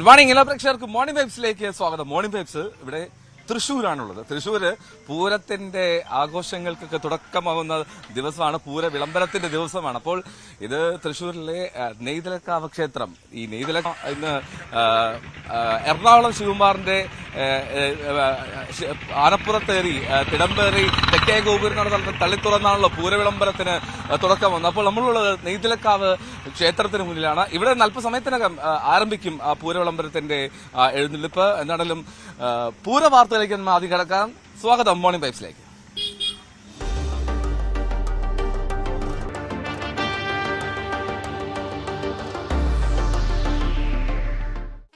Good morning എല്ലാ പ്രേക്ഷകർക്കും morning വൈബ്സിലേക്ക് സ്വാഗതം. മോർണിംഗ് വൈബ്സ് ഇവിടെ തൃശ്ശൂരാണുള്ളത്. തൃശ്ശൂര് പൂരത്തിന്റെ ആഘോഷങ്ങൾക്കൊക്കെ തുടക്കമാകുന്ന ദിവസമാണ്, പൂര വിളംബരത്തിന്റെ ദിവസമാണ്. അപ്പോൾ ഇത് തൃശ്ശൂരിലെ നെയ്തലക്കാവ് ക്ഷേത്രം. ഈ നെയ്തലക്കാവ് ഇന്ന് എറണാകുളം ശിവകുമാറിന്റെ ആനപ്പുറത്തേറി തിടമ്പേറി തെക്കേ ഗോപുരനോട് തള്ളിത്തുറന്നാണല്ലോ പൂര വിളംബരത്തിന് തുടക്കം വന്നത്. അപ്പോൾ നമ്മളുള്ളത് നെയ്തലക്കാവ് ക്ഷേത്രത്തിന് മുന്നിലാണ്. ഇവിടെ അല്പസമയത്തിനകം ആരംഭിക്കും പൂര വിളംബരത്തിന്റെ എഴുന്നള്ളിപ്പ്. എന്താണെങ്കിലും പൂര വാർത്തകളിലേക്ക് ആദ്യം കിടക്കാം. സ്വാഗതം മോർണിംഗ് വൈബ്സിലേക്ക്.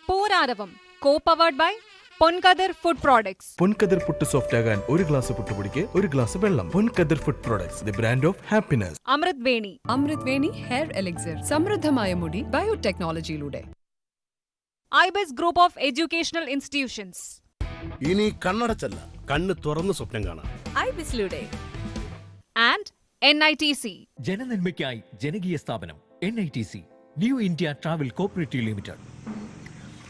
പൂരാരവം co-powered by Ponkathir food products. Ponkathir puttu soft ആകാൻ ഒരു ഗ്ലാസ് പുട്ടുപൊടിക്ക് ഒരു ഗ്ലാസ് വെള്ളം. Ponkathir food products, the brand of happiness. Amrut Veni hair elixir, സമൃദ്ധമായ മുടി ബയോടെക്നോളജിയിലൂടെ. IBIS group of educational institutions. ഇനി കണ്ണടച്ചല്ല, കണ്ണ് തുറന്ന് സ്വപ്നം കാണാം. ഐബിസിലൂടെ. And NITC. ജനനന്മയ്ക്കായി ജനകീയ സ്ഥാപനം NITC, new India travel cooperative limited.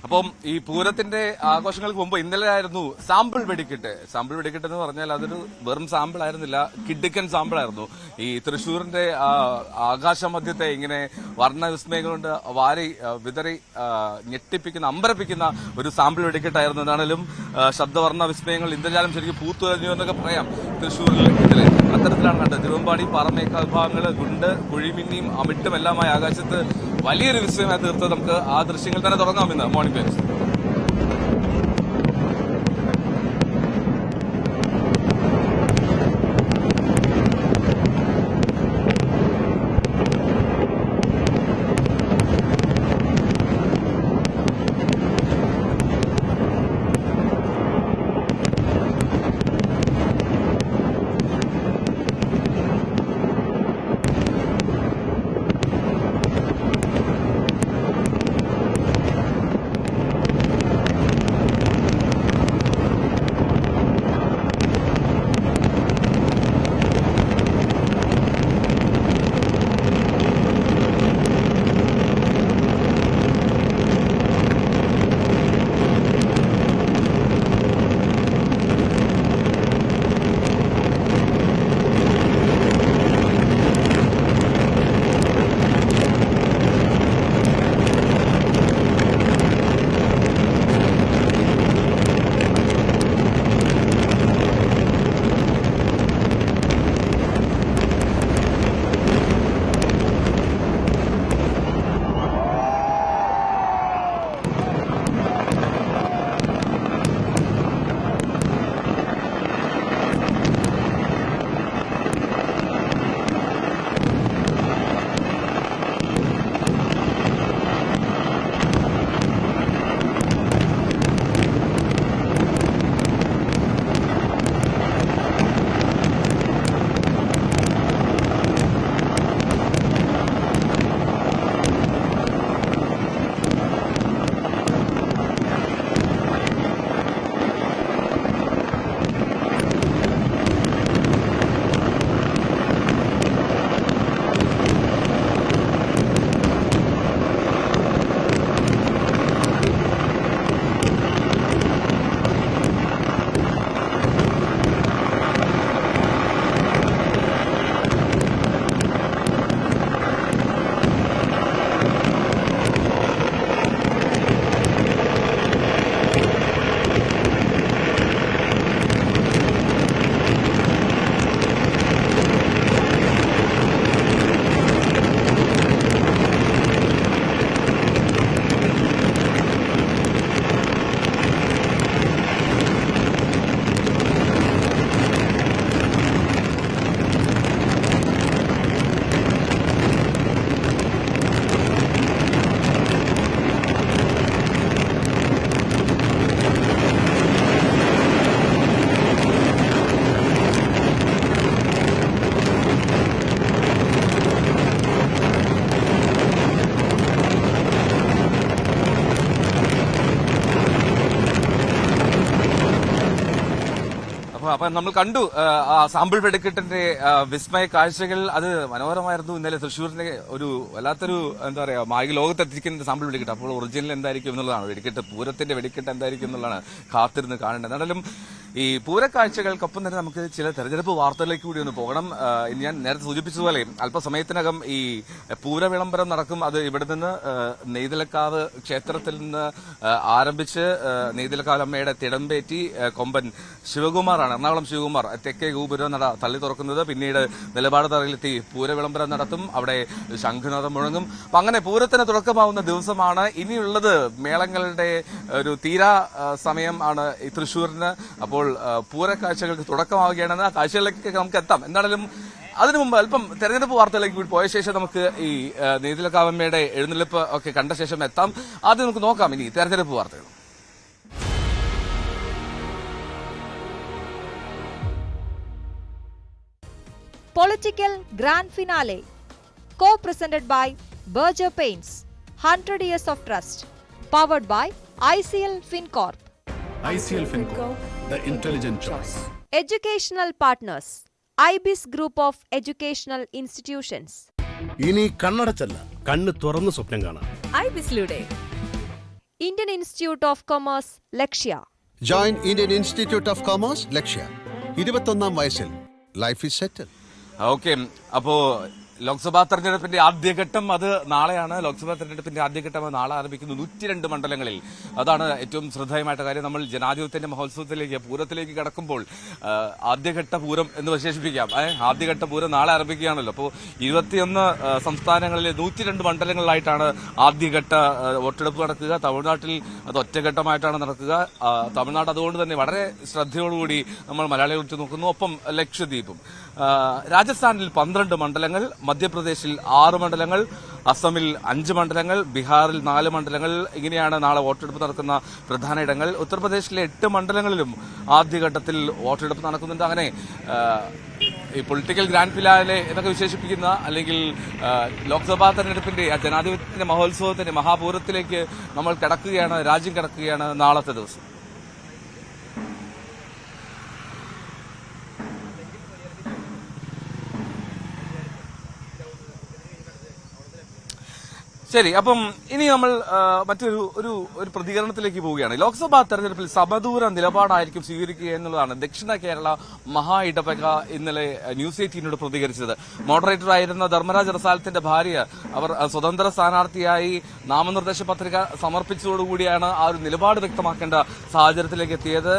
അപ്പം ഈ പൂരത്തിന്റെ ആഘോഷങ്ങൾക്ക് മുമ്പ് ഇന്നലെ ആയിരുന്നു സാമ്പിൾ വെടിക്കെട്ട്. സാമ്പിൾ വെടിക്കെട്ട് എന്ന് പറഞ്ഞാൽ അതൊരു വെറും സാമ്പിൾ ആയിരുന്നില്ല, കിഡിക്കൻ സാമ്പിൾ ആയിരുന്നു. ഈ തൃശ്ശൂരിന്റെ ആകാശമധ്യത്തെ ഇങ്ങനെ വർണ്ണവിസ്മയങ്ങൾ കൊണ്ട് വാരി വിതറി ഞെട്ടിപ്പിക്കുന്ന അമ്പരപ്പിക്കുന്ന ഒരു സാമ്പിൾ വെടിക്കെട്ടായിരുന്നു. എന്നാണെങ്കിലും ശബ്ദവർണ്ണ വിസ്മയങ്ങൾ ഇന്ദ്രജാലം ശരിക്കും പൂത്തുലഞ്ഞു എന്നൊക്കെ പറയാം. തൃശ്ശൂരിൽ ഇതില് അത്തരത്തിലാണ് കണ്ടത്. തിരുവമ്പാടി പാറമേക്ക വിഭാഗങ്ങൾ ഗുണ്ട് കുഴിമിന്നിയും അമിട്ടും എല്ലാമായി ആകാശത്ത് വലിയൊരു വിസ്മയമായി തീർത്ത് നമുക്ക് ആ ദൃശ്യങ്ങൾ തന്നെ തുടങ്ങാമെന്ന് മോർണിംഗ് വൈബ്സ്. അപ്പൊ നമ്മൾ കണ്ടു ആ സാമ്പിൾ വെടിക്കെട്ടിന്റെ വിസ്മയ കാഴ്ചകൾ. അത് മനോഹരമായിരുന്നു. ഇന്നലെ തൃശ്ശൂരിനെ ഒരു വല്ലാത്തൊരു എന്താ പറയാ മായിക ലോകത്തെത്തിക്കുന്ന സാമ്പിൾ വെടിക്കെട്ട്. അപ്പോൾ ഒറിജിനൽ എന്തായിരിക്കും എന്നുള്ളതാണ് വെടിക്കെട്ട്, പൂരത്തിന്റെ വെടിക്കെട്ട് എന്തായിരിക്കും എന്നുള്ളതാണ് കാത്തിരുന്ന് കാണേണ്ടത്. എന്നാലും ഈ പൂരക്കാഴ്ചകൾക്കൊപ്പം തന്നെ നമുക്ക് ചില തെരഞ്ഞെടുപ്പ് വാർത്തകളിലേക്ക് കൂടി ഒന്ന് പോകണം. ഞാൻ നേരത്തെ സൂചിപ്പിച്ചതുപോലെ അല്പസമയത്തിനകം ഈ പൂര വിളംബരം നടക്കും. അത് ഇവിടെ നിന്ന് നെയ്തലക്കാവ് ക്ഷേത്രത്തിൽ നിന്ന് ആരംഭിച്ച് നെയ്തലക്കാവലമ്മയുടെ തിടമ്പേറ്റി കൊമ്പൻ ശിവകുമാറാണ്, എറണാകുളം ശിവകുമാർ തെക്കേ ഗോപുരം നട തള്ളി തുറക്കുന്നത്. പിന്നീട് നിലപാട് തറയിലെത്തി പൂര വിളംബരം നടത്തും. അവിടെ ശംഖുനാഥം മുഴങ്ങും. അപ്പൊ അങ്ങനെ പൂരത്തിന് തുടക്കമാവുന്ന ദിവസമാണ്. ഇനിയുള്ളത് മേളങ്ങളുടെ ഒരു തീരാ സമയം ആണ് ഈ തൃശ്ശൂരിന്. അപ്പോൾ പൂരക്കാഴ്ചകൾക്ക് തുടക്കമാവുകയാണെന്ന് ആ കാഴ്ചകളിലേക്ക് നമുക്ക് എത്താം. എന്താണെങ്കിലും അതിനു മുമ്പ് അല്പം തെരഞ്ഞെടുപ്പ് വാർത്തകളിലേക്ക് കൂടി പോയ ശേഷം നമുക്ക് ഈ നെയ്തലക്കാവമ്മയുടെ എഴുന്നള്ളിപ്പ് ഒക്കെ കണ്ട ശേഷം എത്താം. ആദ്യം നമുക്ക് നോക്കാം ഇനി തെരഞ്ഞെടുപ്പ് വാർത്തകൾ. Political Grand Finale, co-presented by Berger Paints, 100 Years of Trust, powered by ICL FinCorp. ICL FinCorp, the intelligent choice. Educational partners, IBIS Group of Educational Institutions. ഇനി കണ്ണടച്ചല്ല, കണ്ണ് തുറന്ന് സ്വപ്നം കാണാം. IBISലൂടെ Indian Institute of Commerce, Lakshya. Join Indian Institute of Commerce, Lakshya. 21ാം വയസ്സിൽ life is settle. Okay, അപ്പോ ലോക്സഭാ തെരഞ്ഞെടുപ്പിന്റെ ആദ്യഘട്ടം അത് നാളെയാണ്. ലോക്സഭാ തെരഞ്ഞെടുപ്പിന്റെ ആദ്യഘട്ടം നാളെ ആരംഭിക്കുന്നു 102 മണ്ഡലങ്ങളിൽ. അതാണ് ഏറ്റവും ശ്രദ്ധേയമായിട്ട് കാര്യം. നമ്മൾ ജനാധിപത്യത്തിന്റെ മഹോത്സവത്തിലേക്ക് പൂരത്തിലേക്ക് കടക്കുമ്പോൾ ആദ്യഘട്ട പൂരം എന്ന് വിശേഷിപ്പിക്കാം. ആദ്യഘട്ട പൂരം നാളെ ആരംഭിക്കുകയാണല്ലോ. അപ്പോൾ 21 സംസ്ഥാനങ്ങളിലെ 102 മണ്ഡലങ്ങളിലായിട്ടാണ് ആദ്യഘട്ട വോട്ടെടുപ്പ് നടക്കുക. തമിഴ്നാട്ടിൽ അത് ഒറ്റഘട്ടമായിട്ടാണ് നടക്കുക. തമിഴ്നാട് അതുകൊണ്ട് തന്നെ വളരെ ശ്രദ്ധയോടുകൂടി നമ്മൾ മലയാളികൾ ഉറ്റുനോക്കുന്നു. ഒപ്പം ലക്ഷദ്വീപും. രാജസ്ഥാനിൽ 12 മണ്ഡലങ്ങൾ, മധ്യപ്രദേശിൽ 6 മണ്ഡലങ്ങൾ, അസമിൽ 5 മണ്ഡലങ്ങൾ, ബീഹാറിൽ 4 മണ്ഡലങ്ങൾ. ഇങ്ങനെയാണ് നാളെ വോട്ടെടുപ്പ് നടക്കുന്ന പ്രധാന ഇടങ്ങൾ. ഉത്തർപ്രദേശിലെ 8 മണ്ഡലങ്ങളിലും ആദ്യഘട്ടത്തിൽ വോട്ടെടുപ്പ് നടക്കുന്നുണ്ട്. അങ്ങനെ ഈ പൊളിറ്റിക്കൽ ഗ്രാൻഡ് ഫിനാലെ എന്നൊക്കെ വിശേഷിപ്പിക്കുന്ന അല്ലെങ്കിൽ ലോക്സഭാ തെരഞ്ഞെടുപ്പിന്റെ ജനാധിപത്യത്തിന്റെ മഹോത്സവത്തിന്റെ മഹാപൂരത്തിലേക്ക് നമ്മൾ കിടക്കുകയാണ്, രാജ്യം കിടക്കുകയാണ് നാളത്തെ ദിവസം. ശരി, അപ്പം ഇനി നമ്മൾ മറ്റൊരു ഒരു പ്രതികരണത്തിലേക്ക് പോവുകയാണ്. ലോക്സഭാ തെരഞ്ഞെടുപ്പിൽ സമദൂര നിലപാടായിരിക്കും സ്വീകരിക്കുക എന്നുള്ളതാണ് ദക്ഷിണ കേരള മഹാ ഇടവക ഇന്നലെ ന്യൂസ് 18നോട് പ്രതികരിച്ചത്. മോഡറേറ്ററായിരുന്ന ധർമ്മരാജ് റസാലത്തിന്റെ ഭാര്യ അവർ സ്വതന്ത്ര സ്ഥാനാർത്ഥിയായി നാമനിർദ്ദേശ പത്രിക സമർപ്പിച്ചതോടുകൂടിയാണ് ആ ഒരു നിലപാട് വ്യക്തമാക്കേണ്ട സാഹചര്യത്തിലേക്ക് എത്തിയത്.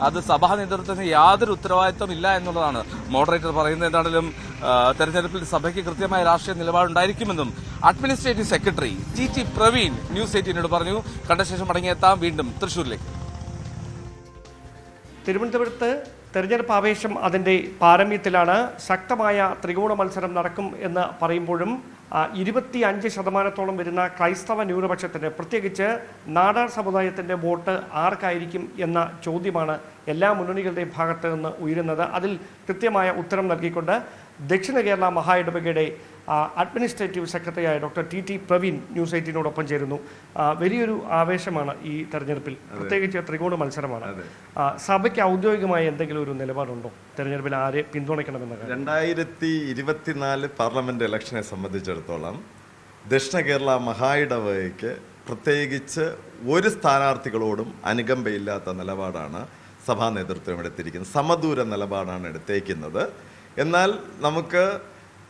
അത് സഭാ നേതൃത്വത്തിന് യാതൊരു ഉത്തരവാദിത്വം ഇല്ല എന്നുള്ളതാണ് മോഡറേറ്റർ പറയുന്നത്. എന്താണെങ്കിലും തെരഞ്ഞെടുപ്പിൽ സഭയ്ക്ക് കൃത്യമായ രാഷ്ട്രീയ നിലപാടുണ്ടായിരിക്കുമെന്നും administrative secretary T Praveen news 18നോട് പറഞ്ഞു. കണ്ട ശേഷം മടങ്ങിയെത്താം വീണ്ടും തൃശൂരിലേക്ക്. തിരുവനന്തപുരത്ത് തെരഞ്ഞെടുപ്പ് ആവേശം അതിൻ്റെ പാരമ്യത്തിലാണ്. ശക്തമായ ത്രികോണ മത്സരം നടക്കും എന്ന് പറയുമ്പോഴും 25% വരുന്ന ക്രൈസ്തവ ന്യൂനപക്ഷത്തിന്, പ്രത്യേകിച്ച് നാടാർ സമുദായത്തിൻ്റെ വോട്ട് ആർക്കായിരിക്കും എന്ന ചോദ്യമാണ് എല്ലാ മുന്നണികളുടെയും ഭാഗത്ത് നിന്ന് ഉയരുന്നത്. അതിൽ കൃത്യമായ ഉത്തരം നൽകിക്കൊണ്ട് ദക്ഷിണ കേരള മഹാ ഇടവകയുടെ അഡ്മിനിസ്ട്രേറ്റീവ് സെക്രട്ടറിയായ ഡോക്ടർ ടി പ്രവീൺ ന്യൂസ് 18നോടൊപ്പം ചേരുന്നു. വലിയൊരു ആവേശമാണ് ഈ തെരഞ്ഞെടുപ്പിൽ, പ്രത്യേകിച്ച് ത്രികോണ മത്സരമാണ്. സഭയ്ക്ക് ഔദ്യോഗികമായ എന്തെങ്കിലും ഒരു നിലപാടുണ്ടോ തെരഞ്ഞെടുപ്പിൽ ആരെ പിന്തുണയ്ക്കണമെന്ന്? 2024 പാർലമെന്റ് ഇലക്ഷനെ സംബന്ധിച്ചിടത്തോളം ദക്ഷിണ കേരള മഹാ ഇടവകയ്ക്ക് പ്രത്യേകിച്ച് ഒരു സ്ഥാനാർത്ഥികളോടും അനുകമ്പയില്ലാത്ത നിലപാടാണ് സഭാ നേതൃത്വം എടുത്തിരിക്കുന്നത്. സമദൂര നിലപാടാണ് എടുത്തേക്കുന്നത്. എന്നാൽ നമുക്ക്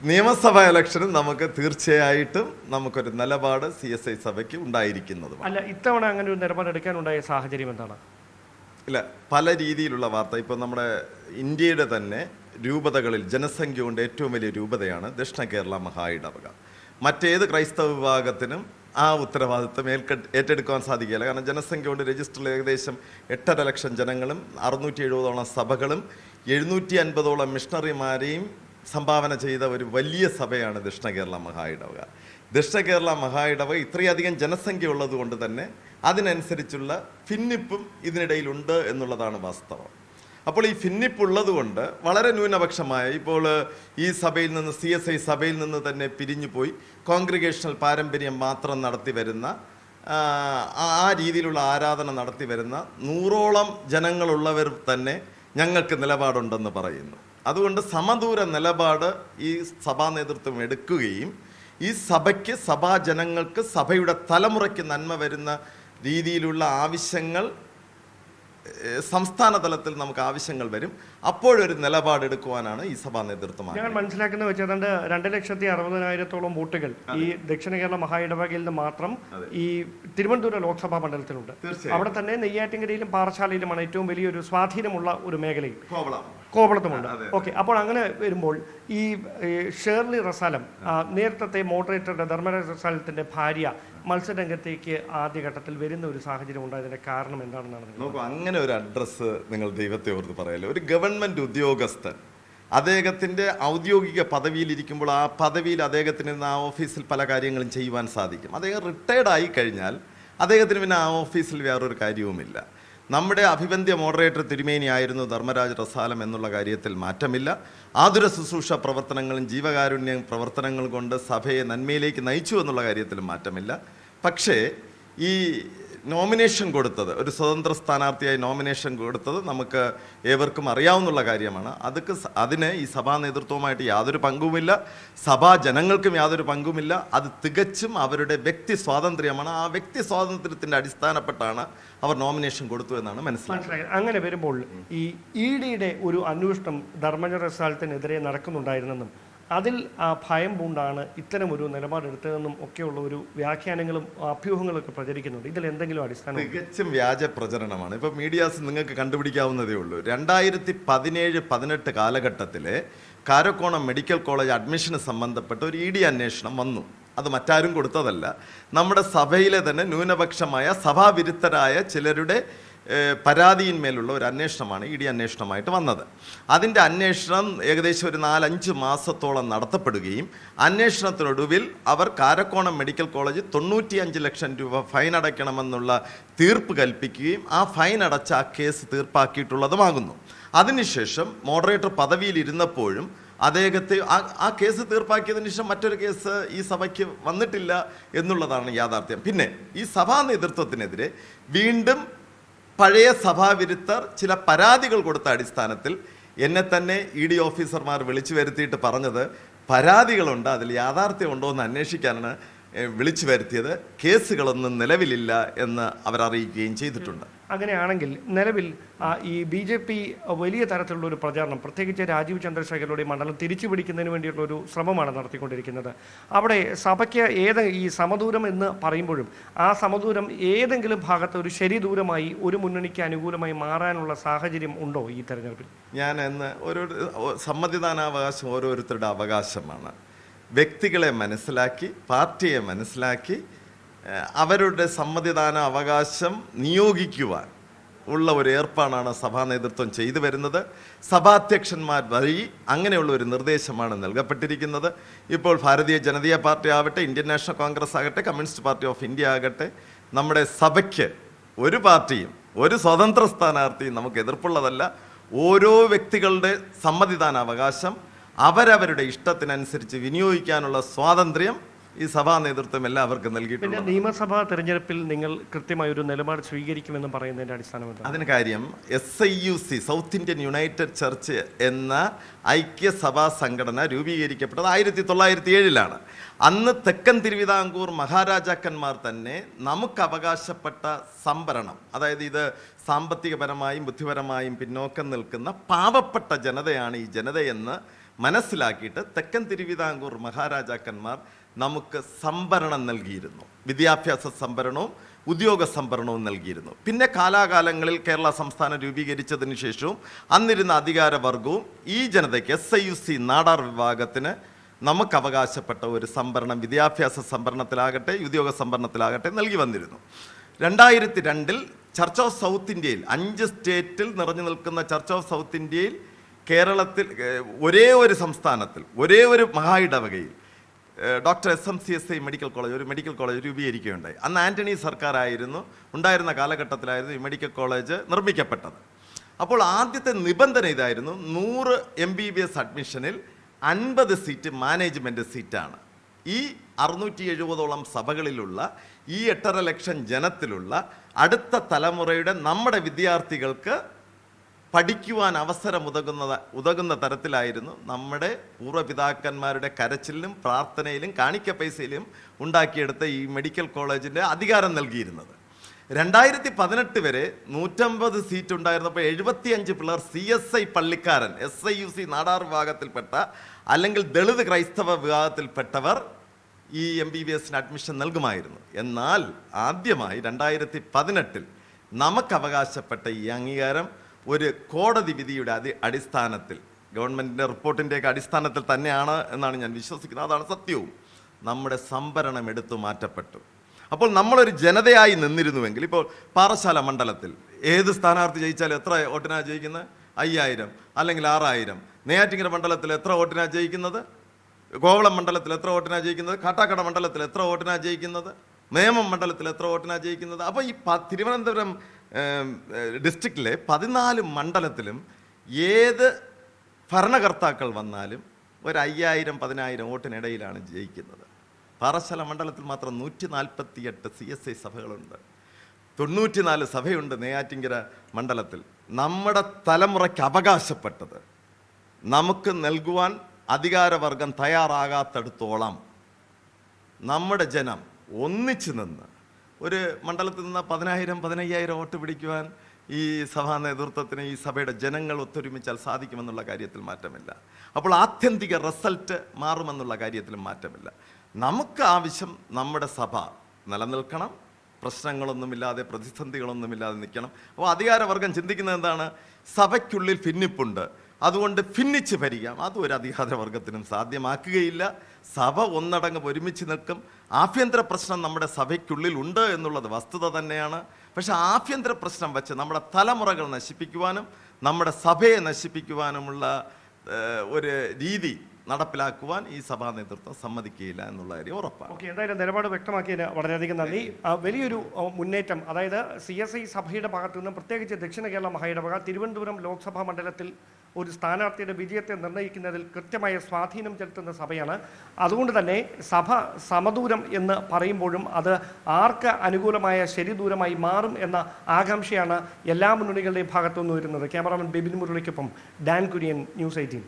നിയമസഭാ ഇലക്ഷനും നമുക്ക് തീർച്ചയായിട്ടും നമുക്കൊരു നിലപാട് CSI സഭയ്ക്ക് ഉണ്ടായിരിക്കുന്നതും. അല്ല, ഇത്തവണ അങ്ങനെ ഒരു നിലപാട് എടുക്കാനുണ്ടായ സാഹചര്യം എന്താണ്? ഇല്ല, പല രീതിയിലുള്ള വാർത്ത. ഇപ്പോൾ നമ്മുടെ ഇന്ത്യയുടെ തന്നെ രൂപതകളിൽ ജനസംഖ്യ കൊണ്ട് ഏറ്റവും വലിയ രൂപതയാണ് ദക്ഷിണ കേരള മഹാ ഇടവക. മറ്റേത് ക്രൈസ്തവ വിഭാഗത്തിനും ആ ഉത്തരവാദിത്വം ഏറ്റെടുക്കാൻ സാധിക്കില്ല. കാരണം ജനസംഖ്യ കൊണ്ട് രജിസ്റ്ററിൽ ഏകദേശം 8.5 ലക്ഷം ജനങ്ങളും 670ഓളം സഭകളും 750ഓളം മിഷണറിമാരെയും സംഭാവന ചെയ്ത ഒരു വലിയ സഭയാണ് ദക്ഷിണ കേരള മഹാ ഇടവക. ദക്ഷിണ കേരള മഹാ ഇടവക ഇത്രയധികം ജനസംഖ്യ ഉള്ളത് കൊണ്ട് തന്നെ അതിനനുസരിച്ചുള്ള ഭിന്നിപ്പും ഇതിനിടയിലുണ്ട് എന്നുള്ളതാണ് വാസ്തവം. അപ്പോൾ ഈ ഭിന്നിപ്പ് ഉള്ളത് കൊണ്ട് വളരെ ന്യൂനപക്ഷമായ, ഇപ്പോൾ ഈ സഭയിൽ നിന്ന് CSI സഭയിൽ നിന്ന് തന്നെ പിരിഞ്ഞു പോയി കോൺഗ്രിഗേഷണൽ പാരമ്പര്യം മാത്രം നടത്തി വരുന്ന, ആ രീതിയിലുള്ള ആരാധന നടത്തി വരുന്ന 100ഓളം ജനങ്ങളുള്ളവർ തന്നെ ഞങ്ങൾക്ക് നിലപാടുണ്ടെന്ന് പറയുന്നു. അതുകൊണ്ട് സമദൂര നിലപാട് ഈ സഭാ നേതൃത്വം എടുക്കുകയും ഈ സഭയ്ക്ക്, സഭാജനങ്ങൾക്ക്, സഭയുടെ തലമുറയ്ക്ക് നന്മ വരുന്ന രീതിയിലുള്ള ആവശ്യങ്ങൾ സംസ്ഥാന തലത്തിൽ നമുക്ക് ആവശ്യങ്ങൾ വരും, അപ്പോഴൊരു നിലപാടെടുക്കുവാനാണ് ഈ സഭാ നേതൃത്വം. ഞങ്ങൾ മനസ്സിലാക്കുന്നത് വെച്ചാൽ 2,60,000 വോട്ടുകൾ ഈ ദക്ഷിണ കേരള മഹായിടവകയിൽ നിന്ന് മാത്രം ഈ തിരുവനന്തപുരം ലോക്സഭാ മണ്ഡലത്തിലുണ്ട്. അവിടെ തന്നെ നെയ്യാറ്റിൻകരയിലും പാറശാലയിലുമാണ് ഏറ്റവും വലിയൊരു സ്വാധീനമുള്ള ഒരു മേഖലയും കോവളത്തുമുണ്ട്. ഓക്കെ, അപ്പോൾ അങ്ങനെ വരുമ്പോൾ ഈ ഷേർലി റസാലം, നേരത്തെ മോഡറേറ്ററുടെ ധർമ്മരാജ് റസാലത്തിന്റെ ഭാര്യ, മത്സരരംഗത്തേക്ക് ആദ്യഘട്ടത്തിൽ വരുന്ന ഒരു സാഹചര്യം ഉണ്ടായതിന്റെ കാരണം എന്താണെന്നാണ് നോക്കൂ. അങ്ങനെ ഒരു അഡ്രസ്സ് നിങ്ങൾ ദൈവത്തെ ഓർത്ത് പറയല്ലോ. ഒരു ഗവൺമെന്റ് ഉദ്യോഗസ്ഥൻ അദ്ദേഹത്തിന്റെ ഔദ്യോഗിക പദവിയിലിരിക്കുമ്പോൾ ആ പദവിയിൽ അദ്ദേഹത്തിന് ആ ഓഫീസിൽ പല കാര്യങ്ങളും ചെയ്യുവാൻ സാധിക്കും. അദ്ദേഹം റിട്ടയർഡ് ആയി കഴിഞ്ഞാൽ അദ്ദേഹത്തിന് പിന്നെ ആ ഓഫീസിൽ വേറൊരു കാര്യവുമില്ല. നമ്മുടെ അഭിവന്ദ്യ മോഡറേറ്റർ തിരുമേനിയായിരുന്നു ധർമ്മരാജ് റസാലം എന്നുള്ള കാര്യത്തിൽ മാറ്റമില്ല. ആതുര ശുശ്രൂഷ പ്രവർത്തനങ്ങളും ജീവകാരുണ്യ പ്രവർത്തനങ്ങൾ കൊണ്ട് സഭയെ നന്മയിലേക്ക് നയിച്ചു എന്നുള്ള കാര്യത്തിലും മാറ്റമില്ല. പക്ഷേ ഈ നോമിനേഷൻ കൊടുത്തത്, ഒരു സ്വതന്ത്ര സ്ഥാനാർത്ഥിയായി നോമിനേഷൻ കൊടുത്തത് നമുക്ക് ഏവർക്കും അറിയാവുന്ന കാര്യമാണ്. അതിന് ഈ സഭാ നേതൃത്വവുമായിട്ട് യാതൊരു പങ്കുമില്ല, സഭാ ജനങ്ങൾക്കും യാതൊരു പങ്കുമില്ല. അത് തികച്ചും അവരുടെ വ്യക്തി സ്വാതന്ത്ര്യമാണ്. ആ വ്യക്തി സ്വാതന്ത്ര്യത്തിൻ്റെ അടിസ്ഥാനപ്പെട്ടാണ് അവർ നോമിനേഷൻ കൊടുത്തു എന്നാണ് മനസ്സിലായത്. അങ്ങനെ വരുമ്പോൾ ഈ ഇഡിയുടെ ഒരു അന്വേഷണം ധർമ്മരാജ് റസാലത്തിനെതിരെ നടക്കുന്നുണ്ടായിരുന്നെന്നും അതിൽ ഭയം പൂണ്ടാണ് ഇത്തരമൊരു നിലപാടെടുത്തതെന്നും ഒക്കെയുള്ള ഒരു വ്യാഖ്യാനങ്ങളും അഭ്യൂഹങ്ങളൊക്കെ പ്രചരിക്കുന്നുണ്ട്. ഇതിൽ എന്തെങ്കിലും അടിസ്ഥാനം? തികച്ചും വ്യാജ പ്രചരണമാണ്. ഇപ്പൊ മീഡിയാസ് നിങ്ങൾക്ക് കണ്ടുപിടിക്കാവുന്നതേ ഉള്ളൂ. 2017-18 കാലഘട്ടത്തിലെ കാരക്കോണം മെഡിക്കൽ കോളേജ് അഡ്മിഷന് സംബന്ധപ്പെട്ട ഒരു ഇഡി അന്വേഷണം വന്നു. അത് മറ്റാരും കൊടുത്തതല്ല, നമ്മുടെ സഭയിലെ തന്നെ ന്യൂനപക്ഷമായ സഭാവിരുദ്ധരായ ചിലരുടെ പരാതിയിന്മേലുള്ള ഒരു അന്വേഷണമാണ് ഇഡി അന്വേഷണമായിട്ട് വന്നത്. അതിൻ്റെ അന്വേഷണം ഏകദേശം ഒരു 4-5 മാസത്തോളം നടത്തപ്പെടുകയും അന്വേഷണത്തിനൊടുവിൽ അവർ കാരക്കോണം മെഡിക്കൽ കോളേജ് 95 ലക്ഷം രൂപ ഫൈൻ അടയ്ക്കണമെന്നുള്ള തീർപ്പ് കൽപ്പിക്കുകയും ആ ഫൈൻ അടച്ച ആ കേസ് തീർപ്പാക്കിയിട്ടുള്ളതുമാകുന്നു. അതിനുശേഷം മോഡറേറ്റർ പദവിയിലിരുന്നപ്പോഴും അദ്ദേഹത്തെ ആ കേസ് തീർപ്പാക്കിയതിനു ശേഷം മറ്റൊരു കേസ് ഈ സഭയ്ക്ക് വന്നിട്ടില്ല എന്നുള്ളതാണ് യാഥാർത്ഥ്യം. പിന്നെ ഈ സഭാ നേതൃത്വത്തിനെതിരെ വീണ്ടും പഴയ സഭാവിരുദ്ധർ ചില പരാതികൾ കൊടുത്ത അടിസ്ഥാനത്തിൽ എന്നെ തന്നെ ഇഡി ഓഫീസർമാർ വിളിച്ചു വരുത്തിയിട്ട് പറഞ്ഞത്, പരാതികളുണ്ട്, അതിൽ യാഥാർത്ഥ്യമുണ്ടോ എന്ന് അന്വേഷിക്കാനാണ് വിളിച്ചു വരുത്തിയത്, കേസുകളൊന്നും നിലവിലില്ല എന്ന് അവരറിയിക്കുകയും ചെയ്തിട്ടുണ്ട്. അങ്ങനെയാണെങ്കിൽ നിലവിൽ ഈ BJP വലിയ തരത്തിലുള്ള ഒരു പ്രചാരണം, പ്രത്യേകിച്ച് രാജീവ് ചന്ദ്രശേഖരയുടെ മണ്ഡലം തിരിച്ചു പിടിക്കുന്നതിന് വേണ്ടിയിട്ടുള്ള ഒരു ശ്രമമാണ് നടത്തിക്കൊണ്ടിരിക്കുന്നത്. അവിടെ സഭയ്ക്ക് ഈ സമദൂരം എന്ന് പറയുമ്പോഴും ആ സമദൂരം ഏതെങ്കിലും ഭാഗത്ത് ഒരു ശരി ദൂരമായി ഒരു മുന്നണിക്ക് അനുകൂലമായി മാറാനുള്ള സാഹചര്യം ഉണ്ടോ ഈ തെരഞ്ഞെടുപ്പിൽ? ഞാൻ ഒരു സമ്മതിദാനാവകാശം ഓരോരുത്തരുടെ അവകാശമാണ്. വ്യക്തികളെ മനസ്സിലാക്കി, പാർട്ടിയെ മനസ്സിലാക്കി അവരുടെ സമ്മതിദാന അവകാശം നിയോഗിക്കുവാൻ ഉള്ള ഒരു ഏർപ്പാടാണ് സഭാ നേതൃത്വം ചെയ്തു വരുന്നത്. സഭാധ്യക്ഷന്മാർ വഴി അങ്ങനെയുള്ള ഒരു നിർദ്ദേശമാണ് നൽകപ്പെട്ടിരിക്കുന്നത്. ഇപ്പോൾ ഭാരതീയ ജനതാ പാർട്ടി ആവട്ടെ, ഇന്ത്യൻ നാഷണൽ കോൺഗ്രസ് ആകട്ടെ, കമ്മ്യൂണിസ്റ്റ് പാർട്ടി ഓഫ് ഇന്ത്യ ആകട്ടെ, നമ്മുടെ സഭയ്ക്ക് ഒരു പാർട്ടിയും ഒരു സ്വതന്ത്ര സ്ഥാനാർത്ഥിയും നമുക്ക് എതിർപ്പുള്ളതല്ല. ഓരോ വ്യക്തികളുടെ സമ്മതിദാന അവകാശം അവരവരുടെ ഇഷ്ടത്തിനനുസരിച്ച് വിനിയോഗിക്കാനുള്ള സ്വാതന്ത്ര്യം ഈ സഭാ നേതൃത്വം എല്ലാവർക്കും നൽകിയിട്ടുണ്ട്. പിന്നെ നിയമസഭാ തെരഞ്ഞെടുപ്പിൽ നിങ്ങൾ കൃത്യമായ ഒരു നിലപാട് സ്വീകരിക്കുമെന്ന് പറയുന്നതിന്റെ അടിസ്ഥാനം എന്താണ്? അതിന് കാര്യം SIUC, south Indian United church എന്ന ഐക്യസഭാ സംഘടന രൂപീകരിക്കപ്പെട്ടത് 1907-ലാണ്. അന്ന് തെക്കൻ തിരുവിതാംകൂർ മഹാരാജാക്കന്മാർ തന്നെ നമുക്ക് അവകാശപ്പെട്ട സംവരണം, അതായത് ഇത് സാമ്പത്തികപരമായും ബുദ്ധിപരമായും പിന്നോക്കം നിൽക്കുന്ന പാവപ്പെട്ട ജനതയാണ് ഈ ജനതയെന്ന് മനസ്സിലാക്കിയിട്ട് തെക്കൻ തിരുവിതാംകൂർ മഹാരാജാക്കന്മാർ നമുക്ക് സംവരണം നൽകിയിരുന്നു. വിദ്യാഭ്യാസ സംവരണവും ഉദ്യോഗ സംവരണവും നൽകിയിരുന്നു. പിന്നെ കാലാകാലങ്ങളിൽ കേരള സംസ്ഥാനം രൂപീകരിച്ചതിന് ശേഷവും അന്നിരുന്ന അധികാരവർഗവും ഈ ജനതയ്ക്ക് SIUC നാടാർ വിഭാഗത്തിന് നമുക്ക് അവകാശപ്പെട്ട ഒരു സംവരണം വിദ്യാഭ്യാസ സംവരണത്തിലാകട്ടെ ഉദ്യോഗ സംവരണത്തിലാകട്ടെ നൽകി വന്നിരുന്നു. 2002 ചർച്ച് ഓഫ് സൗത്ത് ഇന്ത്യയിൽ 5 സ്റ്റേറ്റിൽ നിറഞ്ഞു നിൽക്കുന്ന ചർച്ച് ഓഫ് സൗത്ത് ഇന്ത്യയിൽ കേരളത്തിൽ ഒരേ ഒരു സംസ്ഥാനത്തിൽ ഒരേ ഒരു മഹായിടവകയിൽ ഡോക്ടർ SMCSI മെഡിക്കൽ കോളേജ്, ഒരു മെഡിക്കൽ കോളേജ് രൂപീകരിക്കുകയുണ്ടായി. അന്ന് ആന്റണി സർക്കാരായിരുന്നു ഉണ്ടായിരുന്ന കാലഘട്ടത്തിലായിരുന്നു ഈ മെഡിക്കൽ കോളേജ് നിർമ്മിക്കപ്പെട്ടത്. അപ്പോൾ ആദ്യത്തെ നിബന്ധന ഇതായിരുന്നു, 100 MBBS അഡ്മിഷനിൽ 50 സീറ്റ് മാനേജ്മെൻറ്റ് സീറ്റാണ്. ഈ 670ഓളം സഭകളിലുള്ള ഈ 8.5 ലക്ഷം ജനത്തിലുള്ള അടുത്ത തലമുറയുടെ നമ്മുടെ വിദ്യാർത്ഥികൾക്ക് പഠിക്കുവാൻ അവസരം ഉതകുന്ന തരത്തിലായിരുന്നു നമ്മുടെ പൂർവ്വപിതാക്കന്മാരുടെ കരച്ചിലും പ്രാർത്ഥനയിലും കാണിക്ക പൈസയിലും ഉണ്ടാക്കിയെടുത്ത ഈ മെഡിക്കൽ കോളേജിൻ്റെ അധികാരം നൽകിയിരുന്നത്. 2018 വരെ 150 സീറ്റ് ഉണ്ടായിരുന്നപ്പോൾ 75 പിള്ളേർ CSI പള്ളിക്കാരൻ SIUC നാടാർ വിഭാഗത്തിൽപ്പെട്ട അല്ലെങ്കിൽ ദളിത് ക്രൈസ്തവ വിഭാഗത്തിൽപ്പെട്ടവർ ഈ MBBS അഡ്മിഷൻ നൽകുമായിരുന്നു. എന്നാൽ ആദ്യമായി 2018 നമുക്ക് അവകാശപ്പെട്ട ഈ അംഗീകാരം ഒരു കോടതി വിധിയുടെ അടിസ്ഥാനത്തിൽ, ഗവൺമെൻറ്റിൻ്റെ റിപ്പോർട്ടിൻ്റെയൊക്കെ അടിസ്ഥാനത്തിൽ തന്നെയാണ് എന്നാണ് ഞാൻ വിശ്വസിക്കുന്നത്. അതാണ് സത്യവും. നമ്മുടെ സംവരണം എടുത്തു മാറ്റപ്പെട്ടു. അപ്പോൾ നമ്മളൊരു ജനതയായി നിന്നിരുന്നുവെങ്കിൽ, ഇപ്പോൾ പാറശാല മണ്ഡലത്തിൽ ഏത് സ്ഥാനാർത്ഥി ജയിച്ചാലും എത്ര വോട്ടിനാണ് ജയിക്കുന്നത്? 5000 അല്ലെങ്കിൽ 6000. നെയ്യാറ്റിൻകര മണ്ഡലത്തിൽ എത്ര വോട്ടിനാണ് ജയിക്കുന്നത്? കോവളം മണ്ഡലത്തിൽ എത്ര വോട്ടിനാണ് ജയിക്കുന്നത്? കാട്ടാക്കട മണ്ഡലത്തിൽ എത്ര വോട്ടിനാണ് ജയിക്കുന്നത്? നേമം മണ്ഡലത്തിൽ എത്ര വോട്ടിനാണ് ജയിക്കുന്നത്? അപ്പോൾ ഈ തിരുവനന്തപുരം ഡിസ്ട്രിക്റ്റിലെ 14 മണ്ഡലത്തിലും ഏത് ഭരണകർത്താക്കൾ വന്നാലും ഒരു 5000-10000 വോട്ടിനിടയിലാണ് ജയിക്കുന്നത്. പാറശാല മണ്ഡലത്തിൽ മാത്രം 148 CSI സഭകളുണ്ട്, 94 സഭയുണ്ട് നെയ്യാറ്റിൻകര മണ്ഡലത്തിൽ. നമ്മുടെ തലമുറയ്ക്ക് അവകാശപ്പെട്ടത് നമുക്ക് നൽകുവാൻ അധികാരവർഗം തയ്യാറാകാത്തടത്തോളം നമ്മുടെ ജനം ഒന്നിച്ചു നിന്ന് ഒരു മണ്ഡലത്തിൽ നിന്ന് 10,000-15,000 വോട്ട് പിടിക്കുവാൻ ഈ സഭാ നേതൃത്വത്തിന്, ഈ സഭയുടെ ജനങ്ങൾ ഒത്തൊരുമിച്ചാൽ സാധിക്കുമെന്നുള്ള കാര്യത്തിൽ മാറ്റമില്ല. അപ്പോൾ ആത്യന്തിക റിസൾട്ട് മാറുമെന്നുള്ള കാര്യത്തിലും മാറ്റമില്ല. നമുക്ക് ആവശ്യം നമ്മുടെ സഭ നിലനിൽക്കണം, പ്രശ്നങ്ങളൊന്നുമില്ലാതെ പ്രതിസന്ധികളൊന്നുമില്ലാതെ നിൽക്കണം. അപ്പോൾ അധികാരവർഗം ചിന്തിക്കുന്നത് എന്താണ്? സഭയ്ക്കുള്ളിൽ ഭിന്നിപ്പുണ്ട്, അതുകൊണ്ട് ഭിന്നിച്ച് ഭരിക്കാം. അതും ഒരു അധികാരവർഗത്തിനും സാധ്യമാക്കുകയില്ല. സഭ ഒന്നടങ്കം ഒരുമിച്ച് നിൽക്കും. ആഭ്യന്തര പ്രശ്നം നമ്മുടെ സഭയ്ക്കുള്ളിൽ ഉണ്ട് എന്നുള്ളത് വസ്തുത തന്നെയാണ്. പക്ഷെ ആഭ്യന്തര പ്രശ്നം വെച്ച് നമ്മുടെ തലമുറകൾ നശിപ്പിക്കുവാനും നമ്മുടെ സഭയെ നശിപ്പിക്കുവാനുമുള്ള ഒരു രീതി നടപ്പിലാക്കുവാൻ ഈ സഭാ നേതൃത്വം സമ്മതിക്കുകയില്ല എന്നുള്ള കാര്യം ഉറപ്പാണ്. ഓക്കെ, എന്തായാലും നിലപാട് വ്യക്തമാക്കിയതിന് വളരെയധികം നന്ദി. വലിയൊരു മുന്നേറ്റം, അതായത് CSI സഭയുടെ ഭാഗത്തു നിന്നും, പ്രത്യേകിച്ച് ദക്ഷിണ കേരള മഹായിടവക തിരുവനന്തപുരം ലോക്സഭാ മണ്ഡലത്തിൽ ഒരു സ്ഥാനാർത്ഥിയുടെ വിജയത്തെ നിർണ്ണയിക്കുന്നതിൽ കൃത്യമായ സ്വാധീനം ചെലുത്തുന്ന സഭയാണ്. അതുകൊണ്ട് തന്നെ സഭ സമദൂരം എന്ന് പറയുമ്പോഴും അത് ആർക്ക് അനുകൂലമായ ശരിദൂരമായി മാറും എന്ന ആകാംക്ഷയാണ് എല്ലാ മുന്നണികളുടെയും ഭാഗത്തുനിന്ന് വരുന്നത്. ക്യാമറാമാൻ ബിബിൻ മുരളിക്കൊപ്പം ഡാൻ കുര്യൻ, News 18.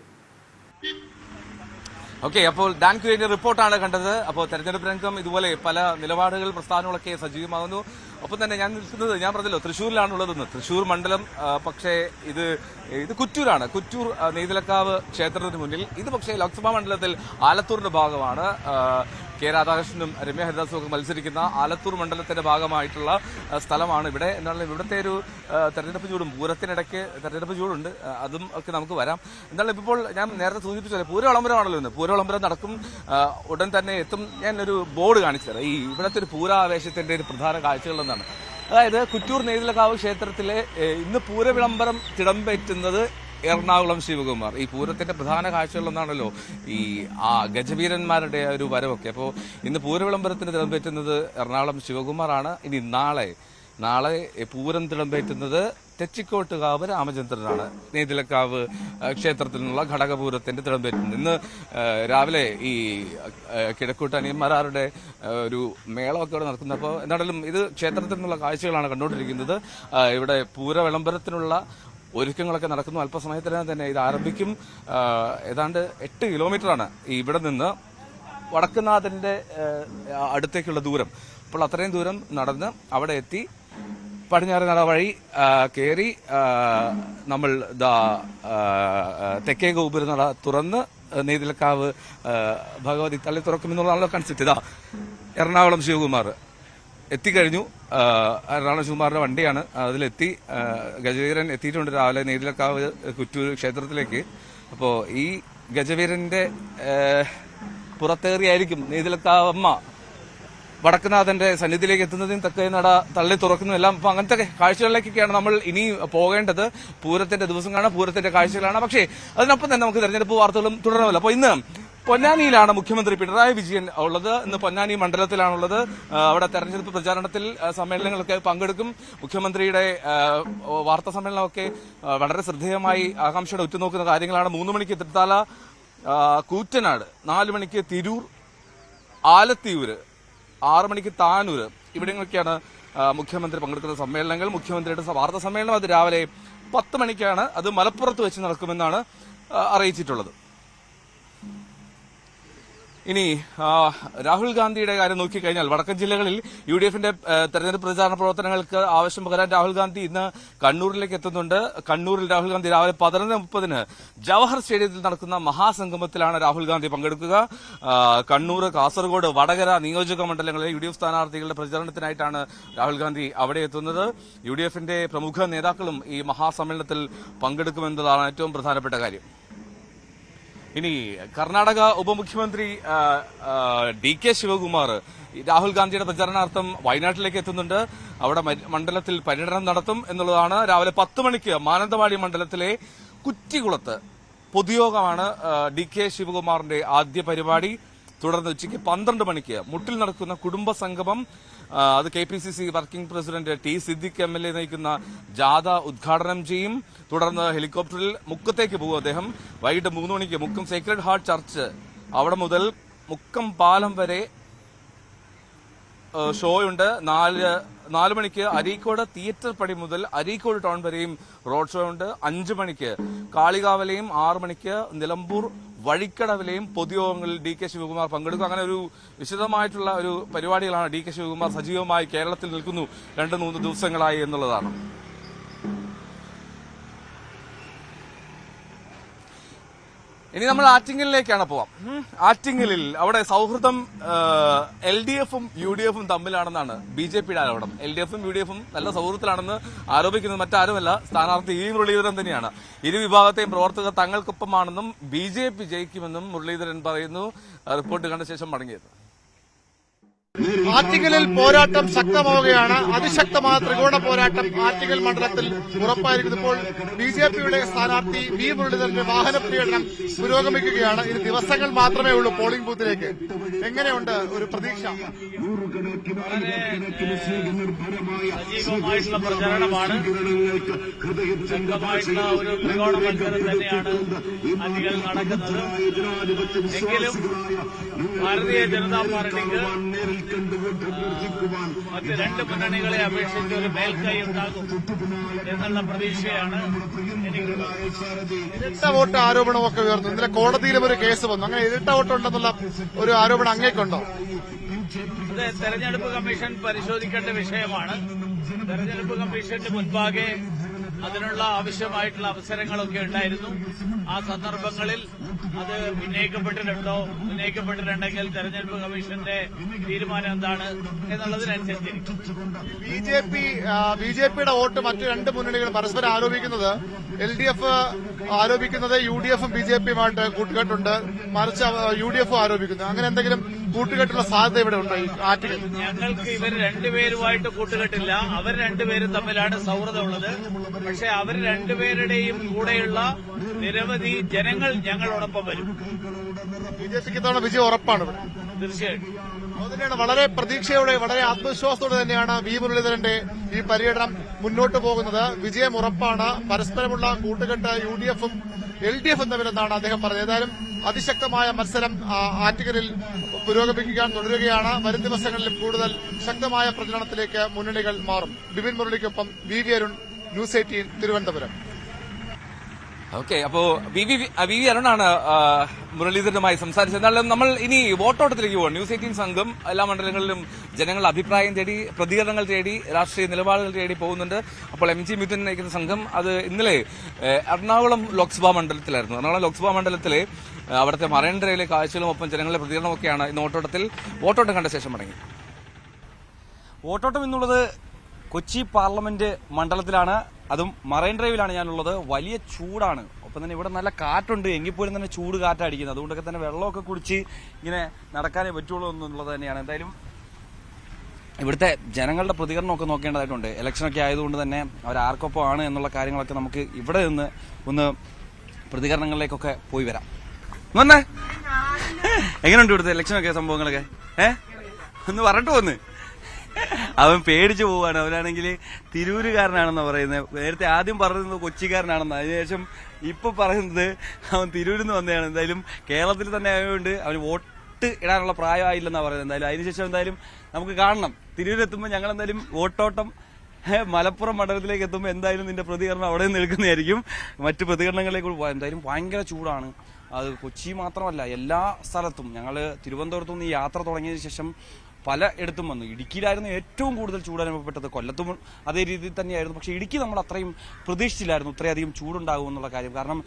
ഓക്കെ, അപ്പോൾ ഡാൻ കുര്യന്റെ റിപ്പോർട്ടാണ് കണ്ടത്. അപ്പോൾ തെരഞ്ഞെടുപ്പ് രംഗം ഇതുപോലെ പല നിലപാടുകൾ, പ്രസ്ഥാനങ്ങളൊക്കെ സജീവമാകുന്നു. ഒപ്പം തന്നെ ഞാൻ നിൽക്കുന്നത്, ഞാൻ പറഞ്ഞല്ലോ തൃശ്ശൂരിലാണുള്ളതെന്ന്. തൃശ്ശൂർ മണ്ഡലം, പക്ഷേ ഇത് കുറ്റൂരാണ്. കുറ്റൂർ നെയ്തലക്കാവ് ക്ഷേത്രത്തിന് മുന്നിൽ. ഇത് പക്ഷേ ലോക്സഭാ മണ്ഡലത്തിൽ ആലത്തൂരിന്റെ ഭാഗമാണ്. കെ രാധാകൃഷ്ണനും രമ്യ ഹരിദാസും ഒക്കെ മത്സരിക്കുന്ന ആലത്തൂർ മണ്ഡലത്തിന്റെ ഭാഗമായിട്ടുള്ള സ്ഥലമാണ് ഇവിടെ. എന്നാലും ഇവിടുത്തെ ഒരു തെരഞ്ഞെടുപ്പ് ചൂടും, പൂരത്തിനിടയ്ക്ക് തെരഞ്ഞെടുപ്പ് ചൂടുണ്ട്, അതും ഒക്കെ നമുക്ക് വരാം. എന്നാലും ഇപ്പോൾ ഞാൻ നേരത്തെ സൂചിപ്പിച്ചത് പൂരവിളംബരമാണല്ലോ ഇന്ന്. പൂരവിളംബരം നടക്കും, ഉടൻ തന്നെ എത്തും. ഞാനൊരു ബോർഡ് കാണിച്ചു തരാം. ഈ ഇവിടുത്തെ ഒരു പൂരാവേശത്തിന്റെ ഒരു പ്രധാന കാഴ്ചകളെന്നാണ്. അതായത് കുറ്റൂർ നെയ്തലക്കാവ് ക്ഷേത്രത്തിലെ ഇന്ന് പൂരവിളംബരം തിടമ്പേറ്റുന്നത് എറണാകുളം ശിവകുമാർ. ഈ പൂരത്തിന്റെ പ്രധാന കാഴ്ചകളൊന്നാണല്ലോ ഈ ഗജവീരന്മാരുടെ ഒരു വരവൊക്കെ. അപ്പോൾ ഇന്ന് പൂരവിളംബരത്തിന് തിടമ്പേറ്റുന്നത് എറണാകുളം ശിവകുമാറാണ്. ഇനി നാളെ പൂരം തിടമ്പേറ്റുന്നത് തെച്ചിക്കോട്ടുകാവ് രാമചന്ദ്രനാണ്. നെയ്തലക്കാവ് ക്ഷേത്രത്തിൽ നിന്നുള്ള ഘടകപൂരത്തിന്റെ തിടമ്പേറ്റുന്നത്. ഇന്ന് രാവിലെ ഈ കിഴക്കൂട്ട് അനിയന്മാരുടെ ഒരു മേളമൊക്കെ ഇവിടെ നടക്കുന്നത്. അപ്പോൾ എന്താണെങ്കിലും ഇത് ക്ഷേത്രത്തിൽ നിന്നുള്ള കാഴ്ചകളാണ് കണ്ടുകൊണ്ടിരിക്കുന്നത്. ഇവിടെ പൂരവിളംബരത്തിനുള്ള ഒരുക്കങ്ങളൊക്കെ നടക്കുന്നു. അല്പസമയത്തിനകം തന്നെ ഇത് ആരംഭിക്കും. ഏതാണ്ട് 8 കിലോമീറ്ററാണ് ഇവിടെ നിന്ന് വടക്കുന്നാഥന്റെ അടുത്തേക്കുള്ള ദൂരം. അപ്പോൾ അത്രയും ദൂരം നടന്ന് അവിടെ എത്തി പടിഞ്ഞാറ് നട വഴി കയറി നമ്മൾ തെക്കേ ഗോപുര നട തുറന്ന് നെയ്തലക്കാവ് ഭഗവതി തള്ളി തുറക്കുമെന്നുള്ളതാണല്ലോ കൺസെപ്റ്റ്. ഇതാ എറണാകുളം ശിവകുമാർ എത്തിക്കഴിഞ്ഞു. എറണാകുളം ശിവകുമാറിന്റെ വണ്ടിയാണ്, അതിലെത്തി. ഗജവീരൻ എത്തിയിട്ടുണ്ട് രാവിലെ നെയ്തലക്കാവ് കുറ്റൂർ ക്ഷേത്രത്തിലേക്ക്. അപ്പോൾ ഈ ഗജവീരന്റെ പുറത്തേറിയായിരിക്കും നെയ്തലക്കാവമ്മ വടക്കുനാഥന്റെ സന്നിധിയിലേക്ക് എത്തുന്നതും തെക്കേ നട തള്ളി തുറക്കുന്നതും എല്ലാം. അപ്പൊ അങ്ങനത്തെ കാഴ്ചകളിലേക്കൊക്കെയാണ് നമ്മൾ ഇനി പോകേണ്ടത്. പൂരത്തിന്റെ ദിവസങ്ങളാണ്, പൂരത്തിന്റെ കാഴ്ചകളാണ്. പക്ഷേ അതിനൊപ്പം തന്നെ നമുക്ക് തെരഞ്ഞെടുപ്പ് വാർത്തകളും തുടരണമല്ലോ. അപ്പോൾ ഇന്ന് പൊന്നാനിയിലാണ് മുഖ്യമന്ത്രി പിണറായി വിജയൻ ഉള്ളത്. ഇന്ന് പൊന്നാനി മണ്ഡലത്തിലാണുള്ളത്. അവിടെ തെരഞ്ഞെടുപ്പ് പ്രചാരണത്തിൽ സമ്മേളനങ്ങളൊക്കെ പങ്കെടുക്കും. മുഖ്യമന്ത്രിയുടെ വാർത്താ സമ്മേളനമൊക്കെ വളരെ ശ്രദ്ധേയമായി ആകാംക്ഷയോടെ ഉറ്റുനോക്കുന്ന കാര്യങ്ങളാണ്. 3 മണിക്ക് തൃത്താല, കൂറ്റനാട്, 4 മണിക്ക് തിരൂർ, ആലത്തിയൂര്, 6 മണിക്ക് താനൂര്, ഇവിടങ്ങളിലൊക്കെയാണ് മുഖ്യമന്ത്രി പങ്കെടുക്കുന്ന സമ്മേളനങ്ങൾ. മുഖ്യമന്ത്രിയുടെ വാർത്താ സമ്മേളനം അത് രാവിലെ 10 മണിക്കാണ് അത് മലപ്പുറത്ത് വെച്ച് നടക്കുമെന്നാണ് അറിയിച്ചിട്ടുള്ളത്. ഇനി രാഹുൽ ഗാന്ധിയുടെ കാര്യം നോക്കിക്കഴിഞ്ഞാൽ വടക്കൻ ജില്ലകളിൽ UDFന്റെ തെരഞ്ഞെടുപ്പ് പ്രചാരണ പ്രവർത്തനങ്ങൾക്ക് ആവശ്യം പകരാൻ രാഹുൽ ഗാന്ധി ഇന്ന് കണ്ണൂരിലേക്ക് എത്തുന്നുണ്ട്. കണ്ണൂരിൽ രാഹുൽ ഗാന്ധി രാവിലെ 11:30 ജവഹർ സ്റ്റേഡിയത്തിൽ നടക്കുന്ന മഹാസംഗമത്തിലാണ് രാഹുൽ ഗാന്ധി പങ്കെടുക്കുക. കണ്ണൂർ, കാസർഗോഡ്, വടകര നിയോജക മണ്ഡലങ്ങളിലെ UDF സ്ഥാനാർത്ഥികളുടെ പ്രചരണത്തിനായിട്ടാണ് രാഹുൽ ഗാന്ധി അവിടെ എത്തുന്നത്. UDFന്റെ പ്രമുഖ നേതാക്കളും ഈ മഹാസമ്മേളനത്തിൽ പങ്കെടുക്കുമെന്നതാണ് ഏറ്റവും പ്രധാനപ്പെട്ട കാര്യം. ഇനി കർണാടക ഉപമുഖ്യമന്ത്രി DK ശിവകുമാർ രാഹുൽ ഗാന്ധിയുടെ പ്രചരണാർത്ഥം വയനാട്ടിലേക്ക് എത്തുന്നുണ്ട്. അവിടെ മണ്ഡലത്തിൽ പര്യടനം നടത്തും എന്നുള്ളതാണ്. രാവിലെ 10 മണിക്ക് മാനന്തവാടി മണ്ഡലത്തിലെ കുറ്റിക്കുളത്ത് പൊതുയോഗമാണ് DK ശിവകുമാറിന്റെ ആദ്യ പരിപാടി. തുടർന്ന് ഉച്ചയ്ക്ക് 12 മണിക്ക് മുട്ടിൽ നടക്കുന്ന കുടുംബ സംഗമം, അത് KPCC working president T Siddique MLA നയിക്കുന്ന ജാഥ ഉദ്ഘാടനം ചെയ്യും. തുടർന്ന് ഹെലികോപ്റ്ററിൽ മുക്കത്തേക്ക് പോകും അദ്ദേഹം. വൈകിട്ട് 3 മണിക്ക് മുക്കം സേക്രഡ് ഹാർട്ട് ചർച്ച്, അവിടെ മുതൽ മുക്കം പാലം വരെ ഷോയുണ്ട്. 4 മണിക്ക് അരീക്കോട് തിയേറ്റർ പടി മുതൽ അരീക്കോട് ടൗൺ വരെയും റോഡ് ഷോ ഉണ്ട്. 5 മണിക്ക് കാളികാവലയും 6 മണിക്ക് നിലമ്പൂർ വഴിക്കടവിലെയും പൊതുയോഗങ്ങളിൽ DK ശിവകുമാർ പങ്കെടുക്കും. അങ്ങനെ ഒരു വിശദമായിട്ടുള്ള ഒരു പരിപാടികളാണ് DK ശിവകുമാർ സജീവമായി കേരളത്തിൽ നിൽക്കുന്നു 2-3 ദിവസങ്ങളായി എന്നുള്ളതാണ്. ഇനി നമ്മൾ ആറ്റിങ്ങലിലേക്കാണ് പോവാം. ആറ്റിങ്ങലിൽ അവിടെ സൗഹൃദം LDFും UDFും തമ്മിലാണെന്നാണ് BJPയുടെ ആരോപണം. LDFും UDFും നല്ല സൗഹൃദത്തിലാണെന്ന് ആരോപിക്കുന്നത് മറ്റാരുമല്ല, സ്ഥാനാർത്ഥി E മുരളീധരൻ തന്നെയാണ്. ഇരു വിഭാഗത്തെയും പ്രവർത്തകർ തങ്ങൾക്കൊപ്പമാണെന്നും BJP ജയിക്കുമെന്നും മുരളീധരൻ പറയുന്നു. റിപ്പോർട്ട് കണ്ട ശേഷം മടങ്ങിയത്. ആറ്റിങ്ങലിൽ പോരാട്ടം ശക്തമാവുകയാണ്. അതിശക്തമായ ത്രികോണ പോരാട്ടം ആറ്റിങ്ങൽ മണ്ഡലത്തിൽ ഉറപ്പായിരിക്കുന്നു. ഇപ്പോൾ BJPയുടെ സ്ഥാനാർത്ഥി V മുരളീധരന്റെ വാഹന പര്യടനം പുരോഗമിക്കുകയാണ്. ഇനി ദിവസങ്ങൾ മാത്രമേ ഉള്ളൂ പോളിംഗ് ബൂത്തിലേക്ക്. എങ്ങനെയുണ്ട് ഒരു പ്രതീക്ഷ? സജീവമായിട്ടുള്ള പ്രചരണമാണ്. ശക്തമായിട്ടുള്ള ഒരു ത്രികോണ മത്സരം തന്നെയാണ് ആറ്റിങ്ങൽ നടക്കുന്നത്. എങ്കിലും ഭാരതീയ ജനതാ പാർട്ടിക്ക് മറ്റ് 2 മുന്നണികളെ അപേക്ഷിച്ച് ഒരു മേൽക്കൈ ഉണ്ടാകും എന്നുള്ള പ്രതീക്ഷയാണ് എനിക്കുള്ളത്. ഇരട്ട വോട്ട് ആരോപണമൊക്കെ ഉയർന്നു. ഇന്നലെ കോടതിയിലും ഒരു കേസ് വന്നു. അങ്ങനെ ഇരട്ട വോട്ട് ഉണ്ടെന്നുള്ള ഒരു ആരോപണം അങ്ങേക്കുണ്ടോ? അത് തെരഞ്ഞെടുപ്പ് കമ്മീഷൻ പരിശോധിക്കേണ്ട വിഷയമാണ്. തെരഞ്ഞെടുപ്പ് കമ്മീഷന്റെ മുൻപാകെ അതിനുള്ള ആവശ്യമായിട്ടുള്ള അവസരങ്ങളൊക്കെ ഉണ്ടായിരുന്നു. ആ സന്ദർഭങ്ങളിൽ അത് ഉന്നയിക്കപ്പെട്ടിട്ടുണ്ടോ, ഉന്നയിക്കപ്പെട്ടിട്ടുണ്ടെങ്കിൽ തെരഞ്ഞെടുപ്പ് കമ്മീഷന്റെ തീരുമാനം എന്താണ് എന്നുള്ളതിനനുസരിച്ചിരിക്കും. BJPയുടെ വോട്ട് മറ്റ് 2 മുന്നണികൾ പരസ്പരം ആരോപിക്കുന്നത്, LDF ആരോപിക്കുന്നത് UDFും BJPയുമായിട്ട് കൂട്ടുകെട്ടുണ്ട്, മറിച്ച് UDF ആരോപിക്കുന്നു. അങ്ങനെ എന്തെങ്കിലും കൂട്ടുകെട്ടുള്ള സാധ്യത ഇവിടെ ഉണ്ടോ? ഞങ്ങൾക്ക് ഇവർ 2 പേരുമായിട്ട് കൂട്ടുകെട്ടില്ല. അവർ 2 പേരും തമ്മിലാണ് സൗഹൃദമുള്ളത്. പക്ഷെ അവർ 2 പേരുടെയും കൂടെയുള്ള നിരവധി ജനങ്ങൾ ഞങ്ങളോടൊപ്പം വരും. BJPക്ക് ഇത്തവണ വിജയം ഉറപ്പാണ് ഇവിടെ. തീർച്ചയായിട്ടും അതുതന്നെയാണ് വളരെ പ്രതീക്ഷയോടെ, വളരെ ആത്മവിശ്വാസത്തോടെ തന്നെയാണ് V മുരളീധരന്റെ ഈ പര്യടനം മുന്നോട്ട് പോകുന്നത്. വിജയം ഉറപ്പാണ്. പരസ്പരമുള്ള കൂട്ടുകെട്ട് UDFും LDFും തമ്മിലെന്നാണ് അദ്ദേഹം പറഞ്ഞത്. ഏതായാലും അതിശക്തമായ മത്സരം ആറ്റിങ്ങലിൽ പുരോഗമിക്കാൻ തുടരുകയാണ്. വരും ദിവസങ്ങളിലും കൂടുതൽ ശക്തമായ പ്രചരണത്തിലേക്ക് മുന്നണികൾ മാറും. ബിപിൻ മുരളിക്കൊപ്പം VV Arun, news 18 Thiruvananthapuram. Okay, അപ്പോ VV അരുണാണ് മുരളീധരനുമായി സംസാരിച്ചത്. എന്നാലും നമ്മൾ ഇനി വോട്ടോട്ടത്തിലേക്ക് പോകാം. ന്യൂസ് 18 സംഘം എല്ലാ മണ്ഡലങ്ങളിലും ജനങ്ങളുടെ അഭിപ്രായം തേടി, പ്രതികരണങ്ങൾ തേടി, രാഷ്ട്രീയ നിലപാടുകൾ തേടി പോകുന്നുണ്ട്. അപ്പോൾ MG മിഥുൻ നയിക്കുന്ന സംഘം അത് ഇന്നലെ എറണാകുളം ലോക്സഭാ മണ്ഡലത്തിലായിരുന്നു. എറണാകുളം ലോക്സഭാ മണ്ഡലത്തിലെ അവിടുത്തെ മറൈൻ ഡ്രൈവിലെ കാഴ്ചകളും ഒപ്പം ജനങ്ങളുടെ പ്രതികരണമൊക്കെയാണ് ഇന്ന് വോട്ടോട്ടം കണ്ട ശേഷം മടങ്ങി. വോട്ടോട്ടം എന്നുള്ളത് കൊച്ചി പാർലമെന്റ് മണ്ഡലത്തിലാണ്, അതും മറൈൻ ഡ്രൈവിലാണ് ഞാനുള്ളത്. വലിയ ചൂടാണ്, ഒപ്പം തന്നെ ഇവിടെ നല്ല കാറ്റുണ്ട്. എങ്കിൽ പോലും തന്നെ ചൂട് കാറ്റടിക്കുന്നത്. അതുകൊണ്ടൊക്കെ തന്നെ വെള്ളമൊക്കെ കുടിച്ച് ഇങ്ങനെ നടക്കാനേ പറ്റുള്ളൂ എന്നുള്ളത് തന്നെയാണ്. എന്തായാലും ഇവിടുത്തെ ജനങ്ങളുടെ പ്രതികരണമൊക്കെ നോക്കേണ്ടതായിട്ടുണ്ട്. ഇലക്ഷനൊക്കെ ആയതുകൊണ്ട് തന്നെ അവരാർക്കൊപ്പമാണ് എന്നുള്ള കാര്യങ്ങളൊക്കെ നമുക്ക് ഇവിടെ നിന്ന് ഒന്ന് പ്രതികരണങ്ങളിലേക്കൊക്കെ പോയി വരാം. വന്നേ, എങ്ങനെയുണ്ട് ഇവിടുത്തെ ഇലക്ഷനൊക്കെ സംഭവങ്ങളൊക്കെ? ഒന്ന് പറഞ്ഞിട്ട് പോന്ന്. അവൻ പേടിച്ചു പോവാണ്. അവനാണെങ്കിൽ തിരൂരുകാരനാണെന്നാണ് പറയുന്നത്. നേരത്തെ ആദ്യം പറയുന്നത് കൊച്ചിക്കാരനാണെന്ന്, അതിനുശേഷം ഇപ്പൊ പറയുന്നത് അവൻ തിരൂരിൽ നിന്ന് വന്നതാണ്. എന്തായാലും കേരളത്തിൽ തന്നെ ആയതുകൊണ്ട് അവന് വോട്ട് ഇടാനുള്ള പ്രായമായില്ലെന്നാണ് പറയുന്നത്. എന്തായാലും അതിനുശേഷം എന്തായാലും നമുക്ക് കാണണം. തിരൂരെത്തുമ്പോൾ ഞങ്ങൾ എന്തായാലും വോട്ടോട്ടം മലപ്പുറം മണ്ഡലത്തിലേക്ക് എത്തുമ്പോൾ എന്തായാലും നിന്റെ പ്രതികരണം അവിടെ നിൽക്കുന്നതായിരിക്കും. മറ്റു പ്രതികരണങ്ങളിലേക്ക് എന്തായാലും ഭയങ്കര ചൂടാണ്. അത് കൊച്ചി മാത്രമല്ല, എല്ലാ സ്ഥലത്തും. ഞങ്ങൾ തിരുവനന്തപുരത്തു നിന്ന് ഈ യാത്ര തുടങ്ങിയതിനു ശേഷം പല ഇടത്തും വന്നു. ഇടുക്കിയിലായിരുന്നു ഏറ്റവും കൂടുതൽ ചൂട് അനുഭവപ്പെട്ടത്. കൊല്ലത്തും അതേ രീതിയിൽ തന്നെയായിരുന്നു. പക്ഷേ ഇടുക്കി നമ്മൾ അത്രയും പ്രതീക്ഷിച്ചില്ലായിരുന്നു ഇത്രയധികം ചൂടുണ്ടാകും എന്നുള്ള കാര്യം. കാരണം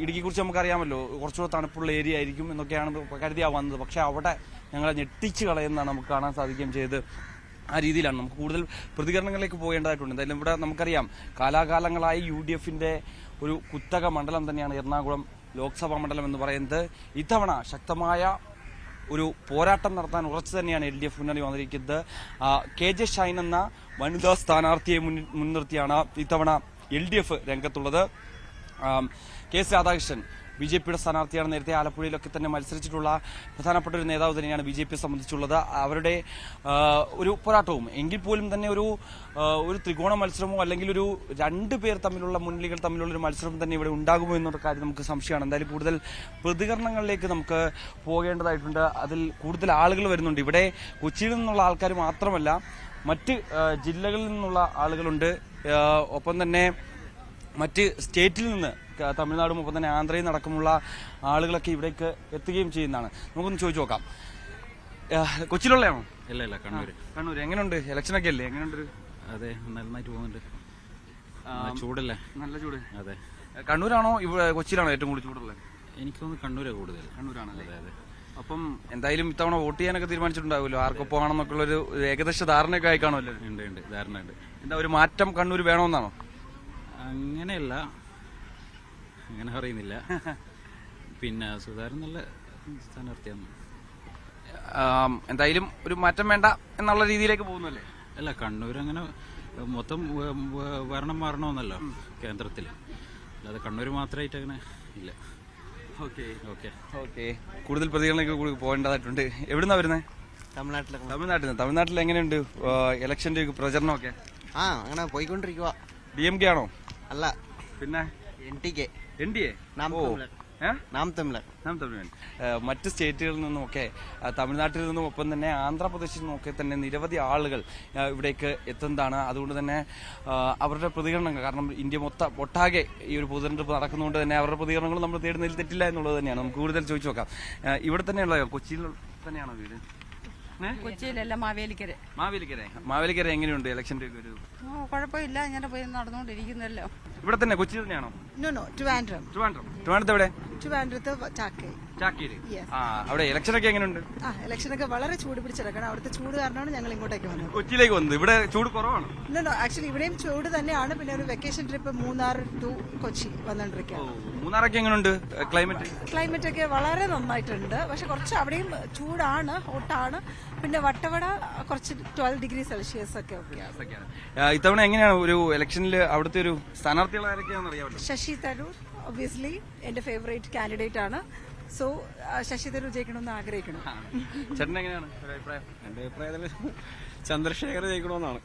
ഇടുക്കിയെക്കുറിച്ച് നമുക്കറിയാമല്ലോ, കുറച്ചുകൂടെ തണുപ്പുള്ള ഏരിയ ആയിരിക്കും എന്നൊക്കെയാണ് കരുതിയാ വന്നത്. പക്ഷേ അവിടെ ഞങ്ങളെ ഞെട്ടിച്ച് കളയുന്നതാണ് നമുക്ക് കാണാൻ സാധിക്കുകയും ചെയ്ത്. ആ രീതിയിലാണ് നമുക്ക് കൂടുതൽ പ്രതികരണങ്ങളിലേക്ക് പോകേണ്ടതായിട്ടുണ്ട്. എന്തായാലും ഇവിടെ നമുക്കറിയാം, കാലാകാലങ്ങളായി UDFന്റെ ഒരു കുത്തക മണ്ഡലം തന്നെയാണ് എറണാകുളം ലോക്സഭാ മണ്ഡലം എന്ന് പറയുന്നത്. ഇത്തവണ ശക്തമായ ഒരു പോരാട്ടം നടത്താൻ ഉറച്ചു തന്നെയാണ് LDF മുന്നണി വന്നിരിക്കുന്നത്. KJ ഷൈൻ എന്ന വനിതാ സ്ഥാനാർത്ഥിയെ മുൻനിർത്തിയാണ് ഇത്തവണ LDF രംഗത്തുള്ളത്. KS രാധാകൃഷ്ണൻ BJPയുടെ സ്ഥാനാർത്ഥിയാണ്. നേരത്തെ ആലപ്പുഴയിലൊക്കെ തന്നെ മത്സരിച്ചിട്ടുള്ള പ്രധാനപ്പെട്ട ഒരു നേതാവ് തന്നെയാണ് BJPയെ സംബന്ധിച്ചുള്ളത്. അവരുടെ ഒരു പോരാട്ടവും എങ്കിൽ പോലും തന്നെ ഒരു ത്രികോണ മത്സരമോ അല്ലെങ്കിൽ ഒരു രണ്ടു പേർ തമ്മിലുള്ള മുന്നണികൾ തമ്മിലുള്ള ഒരു മത്സരം തന്നെ ഇവിടെ ഉണ്ടാകുമോ എന്നുള്ള കാര്യം നമുക്ക് സംശയമാണ്. എന്തായാലും കൂടുതൽ പ്രതികരണങ്ങളിലേക്ക് നമുക്ക് പോകേണ്ടതായിട്ടുണ്ട്. അതിൽ കൂടുതൽ ആളുകൾ വരുന്നുണ്ട്. ഇവിടെ കൊച്ചിയിൽ നിന്നുള്ള ആൾക്കാർ മാത്രമല്ല, മറ്റ് ജില്ലകളിൽ നിന്നുള്ള ആളുകളുണ്ട്. ഒപ്പം തന്നെ മറ്റ് സ്റ്റേറ്റിൽ നിന്ന്, തമിഴ്നാടും ഒപ്പം തന്നെ ആന്ധ്രയിൽ നടക്കുമുള്ള ആളുകളൊക്കെ ഇവിടേക്ക് എത്തുകയും ചെയ്യുന്നതാണ്. നമുക്കൊന്ന് ചോദിച്ചു നോക്കാം. കൊച്ചിയിലുള്ളതാണോ? ഇല്ല, കണ്ണൂർ. എങ്ങനെയുണ്ട്? ഇലക്ഷനൊക്കെ അല്ലേ? എങ്ങനെയുണ്ട്? അതെ, നന്നായിട്ട് പോകുന്നുണ്ട്. ചൂടല്ലേ? നല്ല ചൂട്. അതെ. കണ്ണൂരാണോ ഇവിടെ കൊച്ചിയിലാണോ ഏറ്റവും കൂടുതൽ ചൂടുള്ളത്? എനിക്ക് തോന്നുന്നു കണ്ണൂരാണ് കൂടുതൽ. കണ്ണൂരാണല്ലേ? അതെ. അപ്പം എന്തായാലും ഇത്തവണ വോട്ട് ചെയ്യാനൊക്കെ തീരുമാനിച്ചിട്ടുണ്ടാവുമല്ലോ. ആർക്കൊപ്പം ആണെന്നൊക്കെ ഉള്ളൊരു ഏകദേശ ധാരണയൊക്കെ ആയി കാണുമല്ലോ. ഉണ്ട്, ധാരണ ഉണ്ട്. എന്താ ഒരു മാറ്റം കണ്ണൂർ വേണമെന്നാണോ? അങ്ങനെയല്ല, അങ്ങനെ പറയുന്നില്ല. പിന്നെ സുധാകരൻ നല്ല സ്ഥാനാർത്ഥിയാണ്. എന്തായാലും ഒരു മാറ്റം വേണ്ട എന്നുള്ള രീതിയിലേക്ക് പോകുന്നല്ലേ? അല്ല, കണ്ണൂർ അങ്ങനെ മൊത്തം ഭരണം മാറണമെന്നല്ലോ കേന്ദ്രത്തിൽ, അല്ലാതെ കണ്ണൂർ മാത്രമായിട്ട് അങ്ങനെ ഇല്ല. ഓക്കെ. കൂടുതൽ പ്രതികരണങ്ങൾക്ക് പോകേണ്ടതായിട്ടുണ്ട്. എവിടുന്നാ വരുന്നത്? തമിഴ്നാട്ടിൽ എങ്ങനെയുണ്ട് ഇലക്ഷന്റെ പ്രചരണമൊക്കെ? അങ്ങനെ പോയിക്കൊണ്ടിരിക്കുക. DMK ആണോ? അല്ല, പിന്നെ NTK. മറ്റ് സ്റ്റേറ്റുകളിൽ നിന്നുമൊക്കെ, തമിഴ്നാട്ടിൽ നിന്നും ഒപ്പം തന്നെ ആന്ധ്രാപ്രദേശിൽ നിന്നുമൊക്കെ തന്നെ നിരവധി ആളുകൾ ഇവിടേക്ക് എത്തുന്നതാണ്. അതുകൊണ്ട് തന്നെ അവരുടെ പ്രതികരണങ്ങൾ, കാരണം ഇന്ത്യ ഒട്ടാകെ ഈ ഒരു പൊതുതെരഞ്ഞെടുപ്പ് നടക്കുന്നതുകൊണ്ട് തന്നെ അവരുടെ പ്രതികരണങ്ങൾ നമ്മൾ തേടുന്നതിൽ തെറ്റില്ല എന്നുള്ളത് തന്നെയാണ്. നമുക്ക് കൂടുതൽ ചോദിച്ചു നോക്കാം. ഇവിടെ തന്നെയുള്ള കൊച്ചിയിൽ തന്നെയാണോ വീട്? കൊച്ചിയിലല്ല, മാവേലിക്കര എങ്ങനെയുണ്ട് ഇലക്ഷന്റെ ഒരു? കുഴപ്പമില്ല, ഇങ്ങനെ പോയി നടന്നുകൊണ്ടിരിക്കുന്നല്ലോ. ഇവിടെ തന്നെ കൊച്ചി തന്നെയാണോ? ട്രിവാൻഡ്രത്ത് എവിടെ? ട്രിവാൻഡ്രത്ത് ചാക്കേരി. അവിടെ ഇലക്ഷനൊക്കെ എങ്ങനെയുണ്ട്? ഇലക്ഷനൊക്കെ വളരെ ചൂട് പിടിച്ചെടുക്കണം. അവിടുത്തെ ചൂട് കാരണമാണ് ഞങ്ങൾ ഇങ്ങോട്ടേക്ക് വന്നത്, കൊച്ചിയിലേക്ക് വന്നത്. ഇവിടെ ചൂട് കുറവാണ്? ആക്ച്വലി ഇവിടെയും ചൂട് തന്നെയാണ്. പിന്നെ ഒരു vacation trip Munnar to Kochi വന്നോണ്ടിരിക്കുകയാണ്. മൂന്നാറൊക്കെ എങ്ങനെയുണ്ട് ക്ലൈമറ്റ് ഒക്കെ വളരെ നന്നായിട്ടുണ്ട്. പക്ഷെ കുറച്ച് അവിടെയും ചൂടാണ്, ഹോട്ടാണ്. പിന്നെ വട്ടവട കുറച്ച് 12 ഡിഗ്രി സെൽഷ്യസ് ഒക്കെ ഒക്കെയാണ്. ഇത്തവണ എങ്ങനെയാണ് ഒരു ഇലക്ഷനിൽ അവിടുത്തെ ഒരു സ്ഥാനാർത്ഥികൾ ആരൊക്കെയാണെന്ന് അറിയാമല്ലോ? ശശി തരൂർ ഒബ്വിയസ്ലി എന്റെ ഫേവറേറ്റ് കാൻഡിഡേറ്റ് ആണ്. സോ ശശി തരൂർ ജയിക്കണമെന്ന് ആഗ്രഹിക്കണം. ചേട്ടൻ എങ്ങനെയാണ് അഭിപ്രായം? എന്റെ അഭിപ്രായത്തിൽ ചന്ദ്രശേഖർ ജയിക്കണമെന്നാണ്.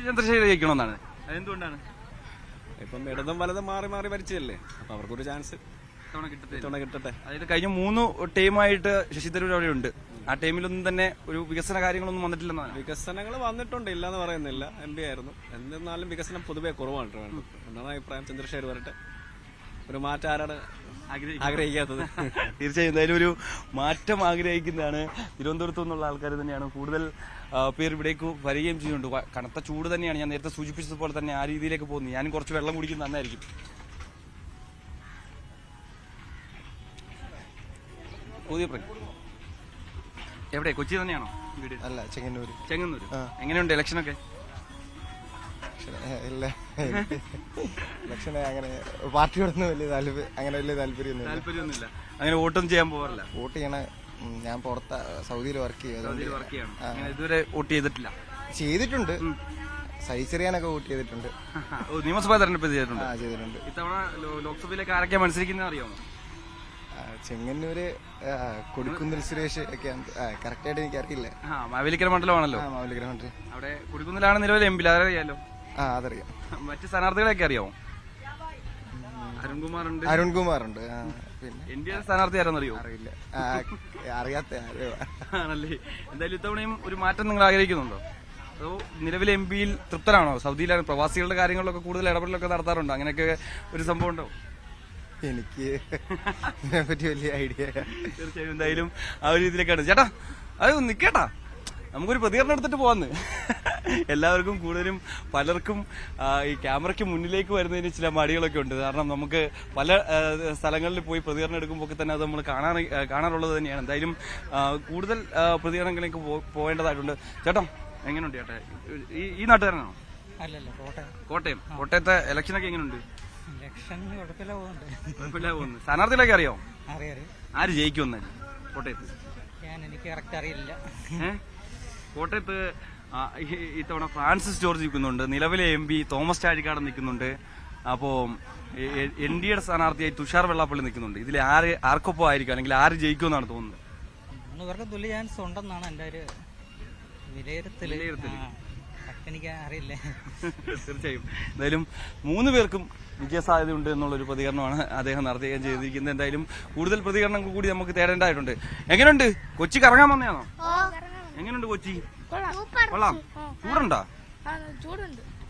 ചന്ദ്രശേഖർ ജയിക്കണമെന്നാണ്. അതെന്തുകൊണ്ടാണ്? ഇപ്പം ഇടതും വലതും മാറി ഭരിച്ചല്ലേ, അപ്പൊ അവർക്കൊരു ചാൻസ് കിട്ടട്ടെ. അതായത് കഴിഞ്ഞ 3 ടീമായിട്ട് ശശി തരൂർ അവിടെ ഉണ്ട്. ആ ടീമിലൊന്നും തന്നെ ഒരു വികസന കാര്യങ്ങളൊന്നും വന്നിട്ടില്ലെന്നാണ്. വികസനങ്ങൾ വന്നിട്ടുണ്ട്, ഇല്ലെന്ന് പറയുന്നില്ല. MP ആയിരുന്നു. എന്നിരുന്നാലും വികസനം പൊതുവെ കുറവാണ് എന്നാണ് അഭിപ്രായം. ചന്ദ്രശേഖർ വരട്ടെ. ഒരു മാറ്റം ആരാണ് ആഗ്രഹിക്കാത്തത്? തീർച്ചയായും എന്തായാലും ഒരു മാറ്റം ആഗ്രഹിക്കുന്നതാണ്. തിരുവനന്തപുരത്തു നിന്നുള്ള ആൾക്കാർ തന്നെയാണ് കൂടുതൽ പേർ ഇവിടേക്ക് വരികയും ചെയ്യുന്നുണ്ട്. കനത്ത ചൂട് തന്നെയാണ്. ഞാൻ നേരത്തെ സൂചിപ്പിച്ചതുപോലെ തന്നെ ആ രീതിയിലേക്ക് പോകുന്നു. ഞാനും കുറച്ച് വെള്ളം കുടിക്കുന്നത് നന്നായിരിക്കും. എവിടെ? കൊച്ചി തന്നെയാണോ വീട്? അല്ല, ചെങ്ങന്നൂർ. എങ്ങനെയുണ്ട് ഇലക്ഷനൊക്കെ? ഇല്ല, ഇലക്ഷന് അങ്ങനെ പാർട്ടിയോടൊന്നും വലിയ താല്പര്യമൊന്നുമില്ല. അങ്ങനെ വോട്ടൊന്നും ചെയ്യാൻ പോകാറില്ല? വോട്ട് ചെയ്യണ ഞാൻ പുറത്ത് സൗദിയിൽ വർക്ക് ചെയ്യും. ഇതുവരെ വോട്ട് ചെയ്തിട്ടുണ്ട്. സൈസറിയാനൊക്കെ വോട്ട് ചെയ്തിട്ടുണ്ട്. നിയമസഭാ തെരഞ്ഞെടുപ്പ് ചെയ്തിട്ടുണ്ട്. ഇത്തവണ ലോക്സഭയിലേക്ക് ആരൊക്കെയാ മത്സരിക്കുന്നത് അറിയാമോ? ചെങ്ങന്നൂര് കൊടിക്കുന്നിൽ സുരേഷ് ഒക്കെ കറക്റ്റായിട്ട് എനിക്ക് അറിയില്ല. മാവേലിക്കര മണ്ഡലമാണല്ലോ. മാവേലിക്കര മണ്ഡലം. അവിടെ കൊടിക്കുന്നിലാണ് നിലവിൽ MP. അതറിയാലോ? അതറിയാം. മറ്റ് സ്ഥാനാർത്ഥികളെയൊക്കെ അറിയാമോ? അരുൺകുമാറുണ്ട്. പിന്നെ NDA സ്ഥാനാർത്ഥി ആരെന്നറിയോ? അറിയില്ല, അറിയാത്ത ആണല്ലേ. എന്തായാലും ഇത്തവണയും ഒരു മാറ്റം നിങ്ങൾ ആഗ്രഹിക്കുന്നുണ്ടോ? അതോ നിലവിലെ എം പിയിൽ തൃപ്തരാണോ? സൗദിയിലാണ്, പ്രവാസികളുടെ കാര്യങ്ങളിലൊക്കെ കൂടുതൽ ഇടപെടലൊക്കെ നടത്താറുണ്ടോ? അങ്ങനെയൊക്കെ ഒരു സംഭവം ഉണ്ടോ? എനിക്ക് ഇതിനെപ്പറ്റി വലിയ ഐഡിയ. തീർച്ചയായും എന്തായാലും ആ ഒരു രീതിയിലേക്കാണ്. ചേട്ടാ അത് നിക്കേട്ടാ, നമുക്കൊരു പ്രതികരണം എടുത്തിട്ട് പോവാന്ന്. എല്ലാവർക്കും കൂടുതലും പലർക്കും ഈ ക്യാമറയ്ക്ക് മുന്നിലേക്ക് വരുന്നതിന് ചില മടികളൊക്കെ ഉണ്ട്. കാരണം നമുക്ക് പല സ്ഥലങ്ങളിൽ പോയി പ്രതികരണം എടുക്കുമ്പോൾ തന്നെ അത് നമ്മൾ കാണാറുള്ളത് തന്നെയാണ്. എന്തായാലും കൂടുതൽ പ്രതികരണങ്ങളിലേക്ക് പോകേണ്ടതായിട്ടുണ്ട്. ചേട്ടാ എങ്ങനെയുണ്ട് ചേട്ടാ? ഈ നാട്ടുകാരനാണോ? അല്ലല്ല, കോട്ടയം. കോട്ടയത്തെ ഇലക്ഷനൊക്കെ എങ്ങനെയുണ്ട്? ഇലക്ഷൻ കുഴപ്പമില്ല പോകുന്നുണ്ട്. സ്ഥാനാർത്ഥികളൊക്കെ അറിയോ? അറിയാം. ആര് ജയിക്കുമെന്ന് കോട്ടയത്ത്? എനിക്ക് കറക്റ്റ് അറിയില്ല. കോട്ടയത്ത് ഇത്തവണ ഫ്രാൻസിസ് ജോർജ് നിൽക്കുന്നുണ്ട്, നിലവിലെ എം പി തോമസ് ചാഴിക്കാടൻ നിൽക്കുന്നുണ്ട്, അപ്പോ NDA സ്ഥാനാർത്ഥിയായി തുഷാർ വെള്ളാപ്പള്ളി നിൽക്കുന്നുണ്ട്. ഇതിൽ ആർക്കൊപ്പം ആയിരിക്കും, അല്ലെങ്കിൽ ആര് ജയിക്കുമെന്നാണ് തോന്നുന്നത്? ഇവർക്ക് തുല്യ ചാൻസ് ഉണ്ടെന്നാണ് എന്റെ ഒരു വിലയിരുത്തൽ. എനിക്ക് അറിയില്ല. തീർച്ചയായും എന്തായാലും 3 പേർക്കും വിജയസാധ്യതയുണ്ട് എന്നുള്ളൊരു പ്രതികരണമാണ് അദ്ദേഹം നടത്തുകയും ചെയ്തിരിക്കുന്നത്. എന്തായാലും കൂടുതൽ പ്രതികരണങ്ങൾ കൂടി നമുക്ക് തേടേണ്ടതായിട്ടുണ്ട്. എങ്ങനെയുണ്ട്? കൊച്ചി കറങ്ങാൻ വന്നതാണോ? എങ്ങനെയുണ്ട് കൊച്ചി? കൊള്ളാം. ചൂടുണ്ടോ?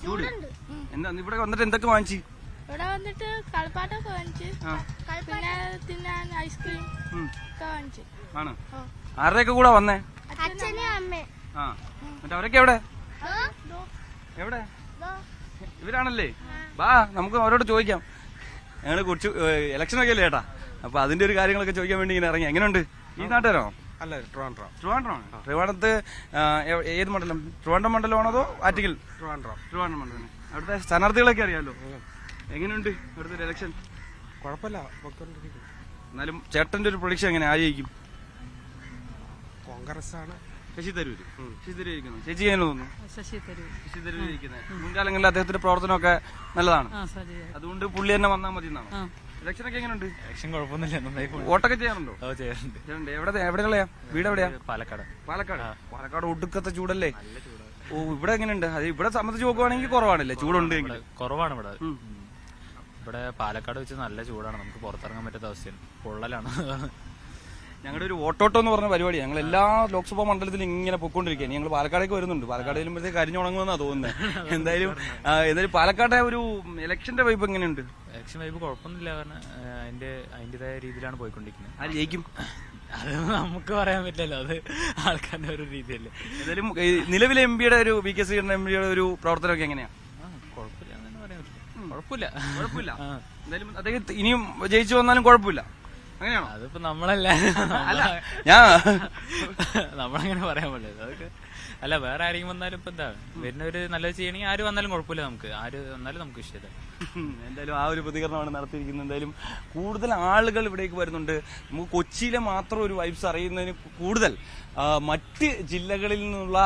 ചൂട്. എന്താ ഇവിടെ വന്നിട്ട് എന്തൊക്കെ വാങ്ങിച്ചു? ഇവിടെ വന്നിട്ട് കളിപ്പാട്ടൊക്കെ വാങ്ങിച്ചു, പിന്നെ തിന്നാൻ ഐസ്ക്രീം ഒക്കെ വാങ്ങിച്ചു. ആണ്. ആരുടെയൊക്കെ കൂടെ വന്നേ? അച്ഛനും അമ്മേ. ആ, എന്നിട്ട് അവരൊക്കെ എവിടെ? ഇവരാണല്ലേ? വാ, നമുക്ക് അവരോട് ചോദിക്കാം. ഞങ്ങള് കുറച്ച് ഇലക്ഷനൊക്കെ അല്ലേ ചേട്ടാ, അപ്പൊ അതിന്റെ ഒരു കാര്യങ്ങളൊക്കെ ചോദിക്കാൻ വേണ്ടി ഇങ്ങനെ ഇറങ്ങി. എങ്ങനെയുണ്ട്? ഈ നാട്ടുകാരോ? അല്ല, ട്രിവാൻഡ്രം. ട്രിവാൻഡ്രത്ത് ഏത് മണ്ഡലം? ട്രിവാൻഡ്രം മണ്ഡലമാണോ അതോ ആറ്റിങ്ങൽ? ട്രിവാൻഡ്രം മണ്ഡലം. അവിടുത്തെ സ്ഥാനാർത്ഥികളൊക്കെ അറിയാലോ. എങ്ങനെയുണ്ട് അവിടുത്തെ ഇലക്ഷൻ? കുഴപ്പമില്ല. എന്നാലും ചേട്ടന്റെ ഒരു പ്രൊഡിക്ഷൻ എങ്ങനെ? ആയിരിക്കും? കോൺഗ്രസ് ആണ്. ശശി തരൂര്. ചേച്ചി എങ്ങനെ തോന്നുന്നു? ശശി തരൂര് ഇരിക്കുന്നത്. മുൻകാലങ്ങളിൽ അദ്ദേഹത്തിന്റെ പ്രവർത്തനമൊക്കെ നല്ലതാണ്, അതുകൊണ്ട് പുള്ളി തന്നെ വന്നാൽ മതി എന്നാണ്. ഇലക്ഷനൊക്കെ എങ്ങനെയുണ്ട്? ഇലക്ഷൻ കുഴപ്പമൊന്നുമില്ല. വോട്ടൊക്കെ ചെയ്യാറുണ്ടോ? ചെയ്യാറുണ്ട്. എവിടെയാ വീട്? എവിടെയാ? പാലക്കാട്. ഒടുക്കത്തെ ചൂടല്ലേ? ഓ, ഇവിടെ എങ്ങനെയുണ്ട്? അത് ഇവിടെ സംബന്ധിച്ച് നോക്കുവാണെങ്കിൽ കുറവാണല്ലേ ചൂടുണ്ട്? കുറവാണ് ഇവിടെ. ഇവിടെ പാലക്കാട് വെച്ച് നല്ല ചൂടാണ്, നമുക്ക് പുറത്തിറങ്ങാൻ പറ്റാത്ത അവസ്ഥയാണ്, പൊള്ളലാണ്. ഞങ്ങളുടെ ഒരു വോട്ടോട്ടം എന്ന് പറഞ്ഞ പരിപാടി ഞങ്ങൾ എല്ലാ ലോക്സഭാ മണ്ഡലത്തിലും ഇങ്ങനെ പൊയ്ക്കൊണ്ടിരിക്കുകയാണ്. ഞങ്ങൾ പാലക്കാടേക്ക് വരുന്നുണ്ട്. പാലക്കാട് വരുമ്പോഴത്തേക്ക് കരിഞ്ഞുണങ്ങുമെന്നാണ് തോന്നുന്നത്. എന്തായാലും പാലക്കാട്ടെ ഒരു ഇലക്ഷന്റെ വൈബ് എങ്ങനെയുണ്ട്? ഇലക്ഷൻ വൈബ് കുഴപ്പമൊന്നുമില്ല, കാരണം അതിന്റേതായ രീതിയിലാണ് പോയിക്കൊണ്ടിരിക്കുന്നത്. ആര് ജയിക്കും? അത് നമുക്ക് പറയാൻ പറ്റില്ലല്ലോ, അത് ആൾക്കാരുടെ ഒരു രീതിയല്ലേ. എന്തായാലും നിലവിലെ MPയുടെ ഒരു VK ശ്രീധരൻ MPയുടെ ഒരു പ്രവർത്തനമൊക്കെ എങ്ങനെയാ? കുഴപ്പമില്ല എന്ന് പറയാൻ പറ്റില്ല. കുഴപ്പമില്ല. എന്തായാലും അദ്ദേഹം ഇനിയും ജയിച്ചു വന്നാലും കുഴപ്പമില്ല, അങ്ങനെയാണോ? അതിപ്പോ നമ്മളല്ല, നമ്മളങ്ങനെ പറയാൻ പറ്റില്ല. അതൊക്കെ അല്ല, വേറെ ആരെങ്കിലും വന്നാലും ഇപ്പൊ എന്താ, വരുന്നവര് നല്ലത് ചെയ്യണമെങ്കിൽ ആര് വന്നാലും കുഴപ്പമില്ല, നമുക്ക് ആര് വന്നാലും നമുക്ക് ഇഷ്ടമില്ല. എന്തായാലും ആ ഒരു പ്രതികരണമാണ് നടത്തിയിരിക്കുന്നത്. എന്തായാലും കൂടുതൽ ആളുകൾ ഇവിടേക്ക് വരുന്നുണ്ട്. നമുക്ക് കൊച്ചിയിലെ മാത്രം ഒരു വൈബ്സ് അറിയുന്നതിന് കൂടുതൽ മറ്റ് ജില്ലകളിൽ നിന്നുള്ള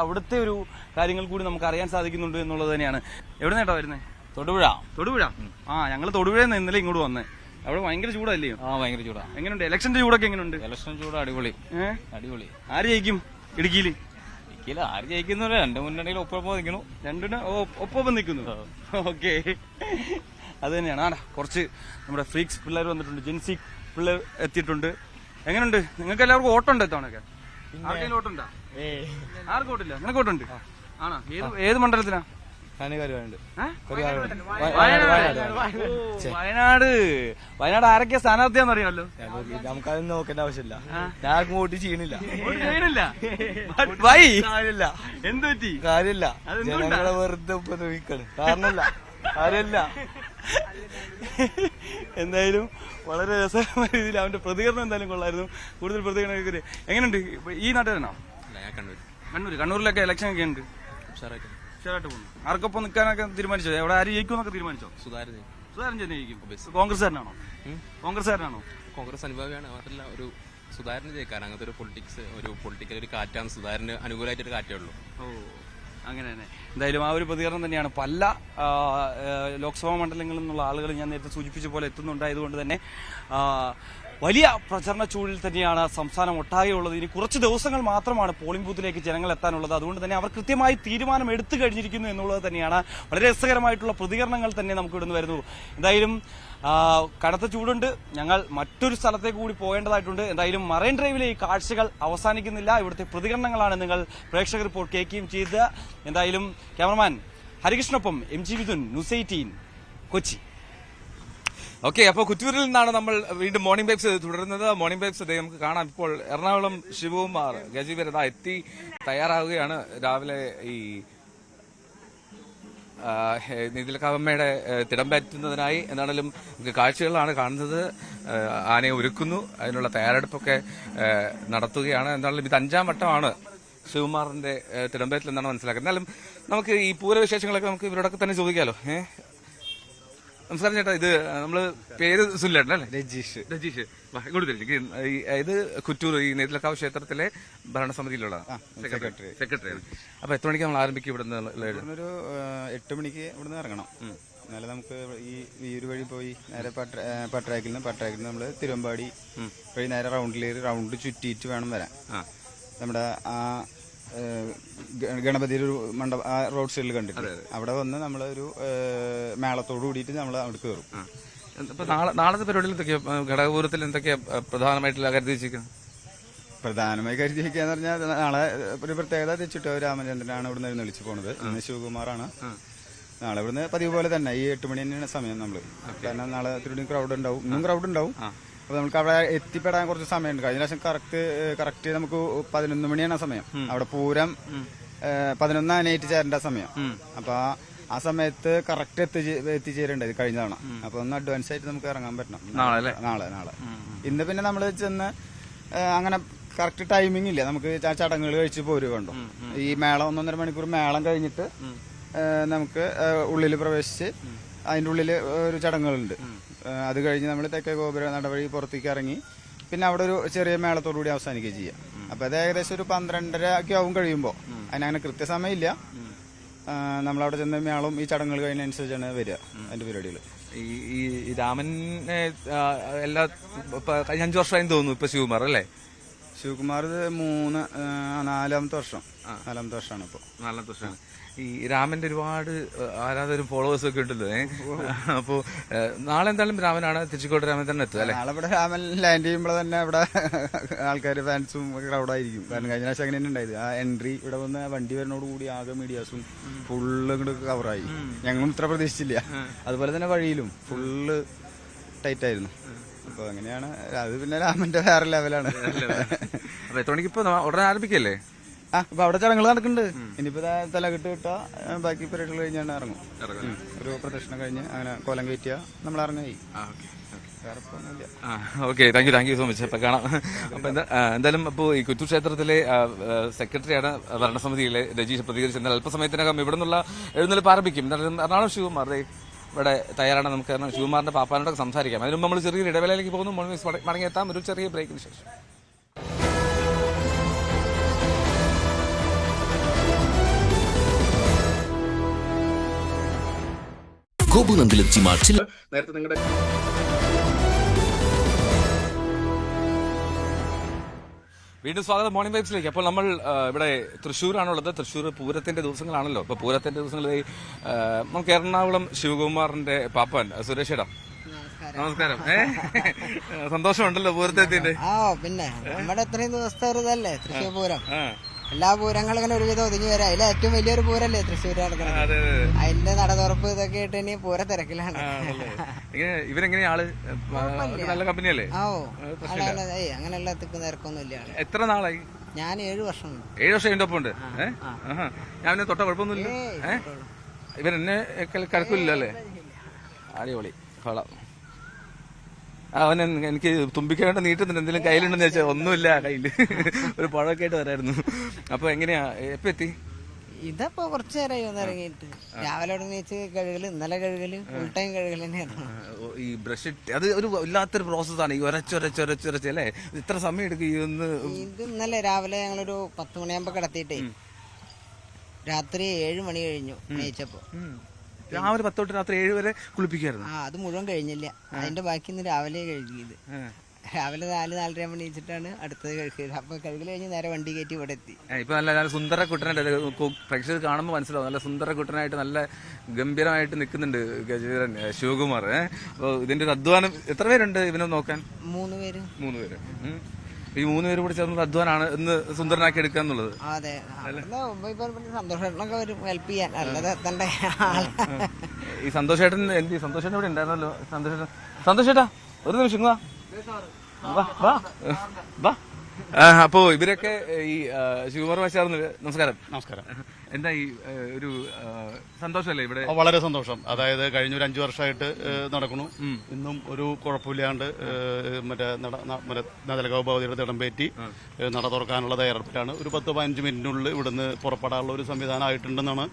അവിടുത്തെ ഒരു കാര്യങ്ങൾ കൂടി നമുക്ക് അറിയാൻ സാധിക്കുന്നുണ്ട് എന്നുള്ളത് തന്നെയാണ്. എവിടെ നേട്ടാ വരുന്നത്? തൊടുപുഴ. ആ, ഞങ്ങൾ തൊടുപുഴയിൽ നിന്ന് ഇന്നലെ ഇങ്ങോട്ട് വന്നേ. അവിടെ ഭയങ്കര ചൂടല്ലേ? ഭയങ്കര ചൂടാ. എങ്ങനെയുണ്ട് ഇലക്ഷന്റെ ചൂടൊക്കെ? എങ്ങനെയുണ്ട് ഇലക്ഷൻ ചൂട്? അടിപൊളി. ആര് ജയിക്കും ഇടുക്കിയില്? ആര് ജയിക്കുന്ന? 2 മുന്നണിയിൽ ഒപ്പം നിൽക്കുന്നു. ഒപ്പം നിൽക്കുന്നു. ഓക്കെ, അത് തന്നെയാണ്. കുറച്ച് നമ്മുടെ ഫ്രീക്സ് പിള്ളേർ വന്നിട്ടുണ്ട്, ജെൻസി പിള്ളേർ എത്തിയിട്ടുണ്ട്. എങ്ങനെയുണ്ട്? നിങ്ങൾക്ക് എല്ലാവർക്കും ഓട്ടമുണ്ട് ഇത്തവണയൊക്കെ? ആർക്കെങ്കിലും ഓട്ടുണ്ടോ? ആർക്കും ഓട്ടില്ല? നിനക്ക് ഓട്ടുണ്ട്? ആണോ? ഏത് മണ്ഡലത്തിനാ? വയനാട് ആരൊക്കെ സ്ഥാനാർത്ഥിയാന്ന് അറിയാമല്ലോ. നമുക്കത് നോക്കേണ്ട ആവശ്യമില്ല, ഞാൻ വോട്ട് ചെയ്യണില്ല. എന്ത് പറ്റി? കാര്യമില്ല, ജനങ്ങളെ വെറുതെ ഉപദ്രവിക്കാണ്, കാരണമില്ല, കാര്യമില്ല. എന്തായാലും വളരെ രസകരമായ രീതിയിൽ അവന്റെ പ്രതികരണം എന്തായാലും കൊള്ളായിരുന്നു. കൂടുതൽ പ്രതികരണം എങ്ങനെയുണ്ട്? ഈ നാട്ടുകാരനാണോ? കണ്ണൂരിലൊക്കെ ഇലക്ഷൻ ഒക്കെ ഉണ്ട്, ഉഷാറായിട്ട് പോകുന്നു. ആർക്കൊപ്പം നിൽക്കാനൊക്കെ തീരുമാനിച്ചോ? എവിടെ ആര് ജയിക്കുമെന്നൊക്കെ തീരുമാനിച്ചോ? സുധാരൻ തന്നെ ജയിക്കും. കോൺഗ്രസ്സുകാരനാണോ? കോൺഗ്രസ് അനുഭാവിയാണ്, മാത്രമല്ല ഒരു സുധാരന് ജയിക്കാൻ അങ്ങനത്തെ ഒരു പൊളിറ്റിക്കൽ ഒരു കാറ്റാണ് സുധാരന് അനുകൂലമായിട്ടൊരു കാറ്റേ ഉള്ളൂ. അങ്ങനെ തന്നെ. എന്തായാലും ആ ഒരു പ്രതികരണം തന്നെയാണ്. പല ലോക്സഭാ മണ്ഡലങ്ങളിൽ നിന്നുള്ള ആളുകൾ ഞാൻ നേരത്തെ സൂചിപ്പിച്ച പോലെ എത്തുന്നുണ്ടായതുകൊണ്ട് തന്നെ വലിയ പ്രചരണ ചൂടിൽ തന്നെയാണ് സംസ്ഥാനം ഒട്ടാകെയുള്ളത്. ഇനി കുറച്ച് ദിവസങ്ങൾ മാത്രമാണ് പോളിംഗ് ബൂത്തിലേക്ക് ജനങ്ങൾ എത്താനുള്ളത്. അതുകൊണ്ട് തന്നെ അവർ കൃത്യമായി തീരുമാനം എടുത്തു കഴിഞ്ഞിരിക്കുന്നു എന്നുള്ളത് തന്നെയാണ്. വളരെ രസകരമായിട്ടുള്ള പ്രതികരണങ്ങൾ തന്നെ നമുക്ക് ഇവിടുന്ന് വരുന്നു. എന്തായാലും കനത്ത ചൂടുണ്ട്. ഞങ്ങൾ മറ്റൊരു സ്ഥലത്തേക്ക് കൂടി പോകേണ്ടതായിട്ടുണ്ട്. എന്തായാലും മറൈൻ ഡ്രൈവിലെ ഈ കാഴ്ചകൾ അവസാനിക്കുന്നില്ല. ഇവിടുത്തെ പ്രതികരണങ്ങളാണ് നിങ്ങൾ പ്രേക്ഷകർ ഇപ്പോൾ കേൾക്കുകയും ചെയ്ത്. എന്തായാലും ക്യാമറമാൻ ഹരികൃഷ്ണൊപ്പം MG Vithun, news 18 Kochi. Okay, അപ്പോൾ കുറ്റൂരിൽ നിന്നാണ് നമ്മൾ വീണ്ടും മോർണിംഗ് വൈബ്സ് തുടരുന്നത്. മോർണിംഗ് വൈബ്സ് നമുക്ക് കാണാം. ഇപ്പോൾ എറണാകുളം ശിവകുമാർ ഗജീവരത എത്തി തയ്യാറാവുകയാണ്. രാവിലെ ഈ നീതിലക്കാവമ്മയുടെ തിടമ്പേറ്റുന്നതിനായി എന്താണെങ്കിലും കാഴ്ചകളാണ് കാണുന്നത്. ആനയെ ഒരുക്കുന്നു, അതിനുള്ള തയ്യാറെടുപ്പൊക്കെ നടത്തുകയാണ്. എന്താണെങ്കിലും ഇത് 5ാം വട്ടമാണ് ശിവകുമാറിന്റെ തിടമ്പേറ്റിൽ എന്നാണ് മനസ്സിലാക്കുന്നത്. എന്നാലും നമുക്ക് ഈ പൂരവിശേഷങ്ങളൊക്കെ നമുക്ക് ഇവരോടൊക്കെ തന്നെ ചോദിക്കാമല്ലോ. നമസ്കാരം ചേട്ടാ, ഇത് നമ്മള് പേര് സുല്ലേട്ടൻ അല്ലേ? രജീഷ്. ഇങ്ങോട്ട് തിരിച്ചു. ഇത് കുറ്റൂർ ഈ നെയ്തിലക്കാവ് ക്ഷേത്രത്തിലെ ഭരണസമിതിയിലുള്ള സെക്രട്ടറിയാണ്. അപ്പൊ എത്ര മണിക്ക് നമ്മൾ ആരംഭിക്കും ഇവിടുന്ന്? ഒരു 8 മണിക്ക് ഇവിടുന്ന് ഇറങ്ങണം. എന്നാലും നമുക്ക് ഈ ഒരു വഴി പോയി നേരെ പട്രാക്കിൽ നിന്ന് നമ്മള് തിരുവമ്പാടി വഴി നേരെ റൗണ്ട് ചുറ്റിയിട്ട് വേണം വരാൻ. നമ്മുടെ ആ ഗണപതിയുടെ ഒരു മണ്ഡപം ആ റോഡ് സൈഡിൽ കണ്ടിട്ട് അവിടെ വന്ന് നമ്മളൊരു മേളത്തോട് കൂടിയിട്ട് നമ്മൾ അവിടെ കയറും. ഇപ്പൊ നാളത്തെ പരിപാടിയിൽ എന്തൊക്കെയാ, ഘടകപൂരത്തിൽ എന്തൊക്കെയാ പ്രധാനമായിട്ടുള്ള കരുതി വെച്ചിരിക്കുന്നത്? പ്രധാനമായി കരുതി വെക്കാന്ന് പറഞ്ഞാൽ നാളെ ഒരു പ്രത്യേകത തെച്ചിട്ടോ രാമചന്ദ്രനാണ് ഇവിടുന്ന് എഴുന്നള്ളിച്ച് പോണത്. ഇന്ന് ശിവകുമാറാണ്. നാളെ ഇവിടുന്ന് പതിവ് പോലെ തന്നെ ഈ 8 മണി തന്നെയാണ് സമയം നമ്മള്. കാരണം നാളെ ഒത്തിരി ക്രൗഡ് ഉണ്ടാവും, ഇന്നും ക്രൗഡ് ഉണ്ടാവും. അപ്പൊ നമുക്ക് അവിടെ എത്തിപ്പെടാൻ കുറച്ച് സമയമുണ്ട്. കഴിഞ്ഞ പ്രാവശ്യം കറക്റ്റ് നമുക്ക് 11 മണിയാണ് സമയം. അവിടെ പൂരം 11 ആനയായിട്ട് ചേരേണ്ട സമയം. അപ്പൊ ആ സമയത്ത് കറക്റ്റ് എത്തിച്ചേരേണ്ടത് കഴിഞ്ഞ തവണ. അപ്പൊ ഒന്ന് അഡ്വാൻസ് ആയിട്ട് നമുക്ക് ഇറങ്ങാൻ പറ്റണം നാളെ. ഇന്ന് പിന്നെ നമ്മള് ചെന്ന് അങ്ങനെ കറക്റ്റ് ടൈമിംഗ് ഇല്ല. നമുക്ക് ചടങ്ങുകൾ കഴിച്ച് പോരുക കണ്ടു. ഈ മേളം 1.5 മണിക്കൂർ മേളം കഴിഞ്ഞിട്ട് നമുക്ക് ഉള്ളിൽ പ്രവേശിച്ച് അതിൻ്റെ ഉള്ളിൽ ഒരു ചടങ്ങുകളുണ്ട്. അത് കഴിഞ്ഞ് നമ്മൾ തെക്കേ ഗോപുര നടവഴി പുറത്തേക്ക് ഇറങ്ങി പിന്നെ അവിടെ ഒരു ചെറിയ മേളത്തോടുകൂടി അവസാനിക്കുകയും ചെയ്യാം. അപ്പൊ അത് ഏകദേശം ഒരു 12:30 ഒക്കെ ആവും കഴിയുമ്പോൾ. അതിനങ്ങനെ കൃത്യസമയം ഇല്ല. നമ്മളവിടെ ചെന്ന് മേളം ഈ ചടങ്ങുകൾ കഴിഞ്ഞനുസരിച്ചാണ് വരിക അതിന്റെ പരിപാടികൾ. ഈ രാമനെ എല്ലാ 5 വർഷമായി തോന്നുന്നു ഇപ്പൊ ശിവകുമാർ അല്ലേ? ശിവകുമാർ 4-ാമത്തെ വർഷമാണ് ഇപ്പോൾ. 4-ാമത്തെ വർഷമാണ്. ഈ രാമന്റെ ഒരുപാട് ആരാധകരും ഫോളോവേഴ്സും ഒക്കെ ഉണ്ടല്ലോ. അപ്പോ നാളെ എന്തായാലും രാമനാണ്, തിരുച്ചിക്കോട് രാമൻ തന്നെ എത്തുക അല്ലെ? നാളെ ഇവിടെ രാമൻ ലാൻഡ് ചെയ്യുമ്പോൾ തന്നെ ഇവിടെ ആൾക്കാർ ഫാൻസും ക്രൗഡായിരിക്കും. കാരണം കഴിഞ്ഞ പ്രാവശ്യം അങ്ങനെ തന്നെ ഉണ്ടായത്. ആ എൻട്രി ഇവിടെ വന്ന് വണ്ടി വരുന്നതോട് കൂടി ആകെ മീഡിയാസും ഫുള്ള് ഇങ്ങോട്ട് കവറായി. ഞങ്ങളും ഇത്ര പ്രതീക്ഷിച്ചില്ല. അതുപോലെ തന്നെ വഴിയിലും ഫുള്ള് ടൈറ്റ് ആയിരുന്നു. അപ്പൊ അങ്ങനെയാണ്. അത് പിന്നെ രാമന്റെ വേറെ ലെവലാണ്. അപ്പൊ എത്ര മണിക്ക് ഇപ്പൊ ഉടനെ ആരംഭിക്കല്ലേ? അപ്പൊ അവിടെ ചടങ്ങുകൾ നടക്കുന്നുണ്ട്. ഇനിയിപ്പോ തലകെട്ട് കിട്ടാ ബാക്കി പരിപാടികൾ കഴിഞ്ഞാണ് ഇറങ്ങും. ഒരു പ്രദക്ഷിണം കഴിഞ്ഞ് അങ്ങനെ കോലം കയറ്റിയാ നമ്മൾ ഇറങ്ങായി. Okay, thank you so much. അപ്പൊ കാണാം. അപ്പൊ എന്തായാലും ഇപ്പോ ഈ കുറ്റൂർ ക്ഷേത്രത്തിലെ സെക്രട്ടറിയാണ് ഭരണസമിതിയിലെ രജീഷ് പ്രതികരിച്ചത്. എന്നാൽ അല്പസമയത്തിനകം ഇവിടെ നിന്നുള്ള എഴുന്നള്ളിപ്പ് ആരംഭിക്കും. എന്തായാലും എറണാകുളം ശിവകുമാർ ഇവിടെ തയ്യാറാണ്. നമുക്ക് ശിവകുമാറിന്റെ പാപ്പാനോടൊക്കെ സംസാരിക്കാം. അതിന് നമ്മൾ ചെറിയൊരു ഇടവേളയിലേക്ക് പോകുന്നു. മടങ്ങിയെത്താം ഒരു ചെറിയ ബ്രേക്കിന് ശേഷം. നേരത്തെ നിങ്ങളുടെ വീണ്ടും സ്വാഗതം മോർണിംഗ് വൈബ്സിലേക്ക്. അപ്പോൾ നമ്മൾ ഇവിടെ തൃശ്ശൂരാണുള്ളത്. തൃശ്ശൂർ പൂരത്തിന്റെ ദിവസങ്ങളാണല്ലോ. അപ്പൊ പൂരത്തിന്റെ ദിവസങ്ങളിൽ നമുക്ക് എറണാകുളം ശിവകുമാറിന്റെ പാപ്പാൻ സുരേഷേടാ, നമസ്കാരം. സന്തോഷമുണ്ടല്ലോ പൂരത്തെത്തിന്റെ? പിന്നെ നമ്മുടെ ഇത്രയും ദിവസത്തെ ഒരു ഇതല്ലേ തൃശ്ശൂർ പൂരം. എല്ലാ പൂരങ്ങളും ഇങ്ങനെ ഒരുവിധം ഒതുങ്ങി വരാം. അതിലെ ഏറ്റവും വലിയൊരു പൂരല്ലേ തൃശ്ശൂർ നടക്കുന്നത്. അതിന്റെ നടതുറപ്പ് ഇതൊക്കെ ആയിട്ട് ഇനി പൂര തിരക്കിലാണ്. ഇവരെങ്ങനെയാ ആള്? നല്ല കമ്പനിയല്ലേ? അങ്ങനെ എല്ലാത്തിനും തിരക്കൊന്നും ഇല്ല. എത്ര നാളായി? ഞാൻ 7 വർഷം. 7 വർഷം എന്റെ ഒപ്പം ഉണ്ട്. ഞാൻ തൊട്ട കുഴപ്പമൊന്നുമില്ല. ഇവരെന്നെ കരക്കില്ല അല്ലേ? അടിപൊളി കൊള്ളാം. അവൻ എനിക്ക് തുമ്പിക്കേണ്ട നീട്ടുന്നുണ്ട്. എന്തെങ്കിലും കയ്യിലുണ്ടെന്ന് വെച്ചാൽ ഒന്നുമില്ല കയ്യില്. ഒരു പഴമൊക്കെ ആയിട്ട് വരായിരുന്നു. അപ്പൊ എങ്ങനെയാ എപ്പ എത്തി? ഇതപ്പോ കുറച്ചു നേരമായി ഒന്ന് ഇറങ്ങിയിട്ട്. രാവിലെ വെച്ച് കഴുകല്, ഇന്നലെ കഴുകല്, ഫുൾ ടൈം കഴുകൽ തന്നെയായിരുന്നു. ഈ ബ്രഷ് അത് ഒരു വല്ലാത്തൊരു പ്രോസസ്സാണ്. ഈ ഒരച്ചൊരച്ചൊരച്ചൊരച്ച് അല്ലേ? ഇത്ര സമയം എടുക്കും. ഇത് ഇന്നലെ രാവിലെ ഞങ്ങളൊരു 10 മണിയാകുമ്പോ കിടത്തിയിട്ടേ രാത്രി 7 മണി കഴിഞ്ഞു നയിച്ചപ്പോ. രാവിലെ 10 തൊട്ട് രാത്രി 7 വരെ കുളിപ്പിക്കായിരുന്നു. അത് മുഴുവൻ കഴിഞ്ഞില്ല. അതിന്റെ ബാക്കി ഇന്ന് രാവിലെ കഴുകിയത്. രാവിലെ 4-4:30 ആകുമ്പോൾ എണീച്ചിട്ടാണ് അടുത്തത് കഴുകുക. അപ്പോൾ കഴുകൽ കഴിഞ്ഞ് നേരെ വണ്ടി കയറ്റി ഇവിടെ എത്തി. ഇപ്പൊ നല്ല സുന്ദര കുട്ടനായിട്ട് പ്രേക്ഷകർ കാണുമ്പോൾ മനസ്സിലാവും, നല്ല സുന്ദര കുട്ടനായിട്ട് നല്ല ഗംഭീരമായിട്ട് നിൽക്കുന്നുണ്ട് ഗജവീരൻ ശിവകുമാർ. അപ്പോൾ ഇതിന്റെ ഒരു അധ്വാനം, എത്ര പേരുണ്ട് ഇവനെ നോക്കാൻ? 3 പേര്. ഈ 3 പേര് കൂടി ചേർന്ന് അധ്വാനാണ് ഇന്ന് സുന്ദരനാക്കി എടുക്കുക എന്നുള്ളത്. അതെ, സന്തോഷേട്ടനൊക്കെ വരും ഹെൽപ്പ് ചെയ്യാൻ, അല്ലാതെ എത്തണ്ടേ. ഈ സന്തോഷേട്ടൻ സന്തോഷേട്ടൻ ഇവിടെ ഉണ്ടായിരുന്നല്ലോ. സന്തോഷേട്ടാ ഒരു നിമിഷം വാ. അപ്പോ ഇവരൊക്കെ ഈ ശിവകുമാർ മാഷാർന്ന്. നമസ്കാരം. എന്താ ഈ ഒരു സന്തോഷമല്ലേ ഇവിടെ? വളരെ സന്തോഷം. അതായത് കഴിഞ്ഞ ഒരു 5 വർഷമായിട്ട് നടക്കണു. ഇന്നും ഒരു കുഴപ്പമില്ലാണ്ട് മറ്റേ നദലകാവ് ഭഗവതിയുടെ തിടമ്പേറ്റി നട തുറക്കാനുള്ള തയ്യാറെടുപ്പിലാണ്. ഒരു 10-15 മിനിറ്റിനുള്ളിൽ ഇവിടുന്ന് പുറപ്പെടാനുള്ള ഒരു സംവിധാനം ആയിട്ടുണ്ടെന്നാണ്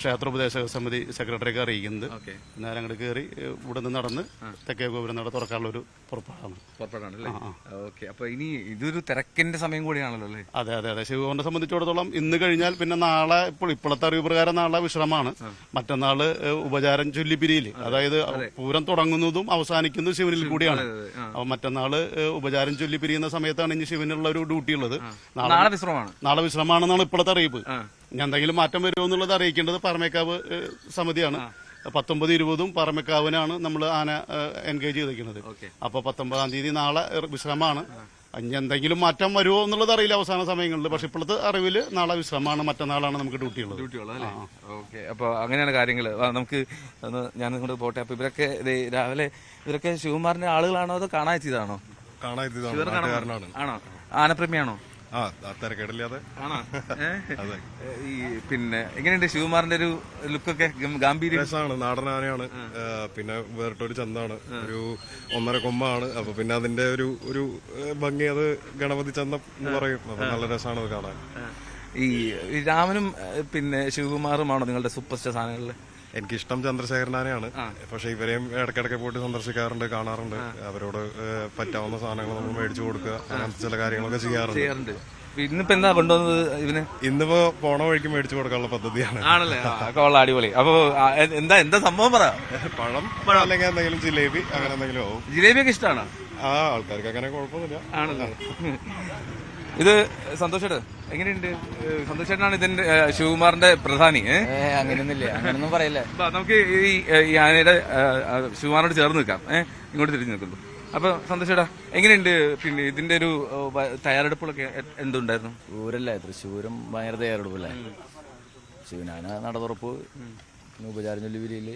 ക്ഷേത്രോപദേശക സമിതി സെക്രട്ടറിക്ക് അറിയിക്കുന്നത്. നേരെ അങ്ങോട്ട് കയറി ഇവിടുന്ന് നടന്ന് തെക്കേ ഗോപുരം നട തുറക്കാനുള്ള ഒരു പുറപ്പാടാണ്. ഓക്കെ, അപ്പൊ ഇനി ഇതൊരു തിരക്കിന്റെ സമയം കൂടിയാണല്ലോ അല്ലേ? അതെ. ശിവകുമാറിനെ സംബന്ധിച്ചിടത്തോളം ഇന്ന് കഴിഞ്ഞാൽ പിന്നെ നാളെ, ഇപ്പോഴത്തെ അറിവ് പ്രകാരം നാളെ വിശ്രമമാണ്. മറ്റന്നാള് ഉപചാരം ചൊല്ലിപ്പിരിയില്, അതായത് പൂരം തുടങ്ങുന്നതും അവസാനിക്കുന്നതും ശിവനിൽ കൂടിയാണ്. അപ്പൊ മറ്റന്നാള് ഉപചാരം ചൊല്ലിപ്പിരിയുന്ന സമയത്താണ് ഇനി ശിവനുള്ള ഒരു ഡ്യൂട്ടി ഉള്ളത്. നാളെ വിശ്രമമാണെന്നാണ് ഇപ്പോഴത്തെ അറിയിപ്പ്. ഞാൻ എന്തെങ്കിലും മാറ്റം വരുമോ എന്നുള്ളത് അറിയിക്കേണ്ടത് പാറമേക്കാവ് സമിതിയാണ്. 19-20 പാറമേക്കാവിനാണ് നമ്മൾ ആന എൻഗേജ് ചെയ്തിരിക്കുന്നത്. അപ്പൊ 19-ാം തീയതി നാളെ വിശ്രമമാണ്. ഇനി എന്തെങ്കിലും മാറ്റം വരുമോ എന്നുള്ളത് അറിയില്ല അവസാന സമയങ്ങളിൽ. പക്ഷെ ഇപ്പോഴത്തെ അറിവില് നാളെ വിശ്രമമാണ്, മറ്റന്നാളാണ് നമുക്ക് ഡ്യൂട്ടി ഉള്ളത്. ഓക്കെ, അപ്പൊ അങ്ങനെയാണ് കാര്യങ്ങൾ. നമുക്ക് ഞാൻ ഇങ്ങോട്ട് പോട്ടെ. അപ്പൊ ഇവരൊക്കെ രാവിലെ ഇവരൊക്കെ ശിവകുമാറിന്റെ ആളുകളാണോ അതോ കാണാനെത്തിയതാണോ? കാണാനെത്തിയതാണോ? ആനപ്രേമിയാണോ? തിരക്കേടില്ലാതെ. ഈ പിന്നെ എങ്ങനെയുണ്ട് ശിവകുമാറിന്റെ ഒരു ലുക്കൊക്കെ? ഗാംഭീര്യമാണ്, നാടൻ ആനയാണ്. പിന്നെ വേറിട്ടൊരു ചന്താണ്, ഒരു 1.5 കൊമ്പാണ്. അപ്പൊ പിന്നെ അതിന്റെ ഒരു ഭംഗി അത് ഗണപതി ചന്തം എന്ന് പറയും. അപ്പൊ നല്ല രസമാണ് അത് കാണാൻ. ഈ രാമനും പിന്നെ ശിവകുമാറുമാണോ നിങ്ങളുടെ സൂപ്പർ സ്റ്റാർ സാധനങ്ങളില്? എനിക്കിഷ്ടം ചന്ദ്രശേഖരനാനെയാണ്. പക്ഷെ ഇവരെയും ഇടയ്ക്കിടയ്ക്ക് പോയിട്ട് സന്ദർശിക്കാറുണ്ട്, കാണാറുണ്ട്. അവരോട് പറ്റാവുന്ന സാധനങ്ങൾ നമ്മൾ മേടിച്ചു കൊടുക്കുക, അങ്ങനത്തെ ചില കാര്യങ്ങളൊക്കെ ചെയ്യാറുണ്ട്. ഇന്നിപ്പോ എന്താ കൊണ്ടുവന്നത് ഇവന്? ഇന്നിപ്പോ പോണ വഴിക്ക് മേടിച്ചു കൊടുക്കാനുള്ള പദ്ധതിയാണ്. ആണല്ലേ? അടിപൊളി. അപ്പൊ എന്താ സംഭവം പറ? പഴം അല്ലെങ്കിൽ എന്തെങ്കിലും ജിലേബി, അങ്ങനെ എന്തെങ്കിലും ആവും. ജിലേബിയൊക്കെ ഇഷ്ടമാണ് ആൾക്കാർക്ക്, അങ്ങനെ കുഴപ്പമൊന്നുമില്ല. ആണല്ലേ? ഇത് സന്തോഷേട്ട് എങ്ങനെയുണ്ട്? സന്തോഷേട്ടനാണ് ഇതിന്റെ ശിവകുമാറിന്റെ പ്രധാനി. അങ്ങനെയൊന്നുമില്ല, അങ്ങനെയൊന്നും പറയില്ല. നമുക്ക് ഈ ആനയുടെ ശിവകുമാറിനോട് ചേർന്ന് നിൽക്കാം. ഇങ്ങോട്ട് തിരിഞ്ഞു നിൽക്കുന്നു. അപ്പൊ സന്തോഷേട്ടാ എങ്ങനെയുണ്ട്? പിന്നെ ഇതിന്റെ ഒരു തയ്യാറെടുപ്പുകളൊക്കെ എന്തുണ്ടായിരുന്നു? പൂരല്ലേ, തൃശ്ശൂരും ഭയങ്കര തയ്യാറെടുപ്പല്ലേ. ശിവനാന നടതുറപ്പ്, പിന്നെ ഉപചാരം ചൊല്ലിപ്പിരിയില്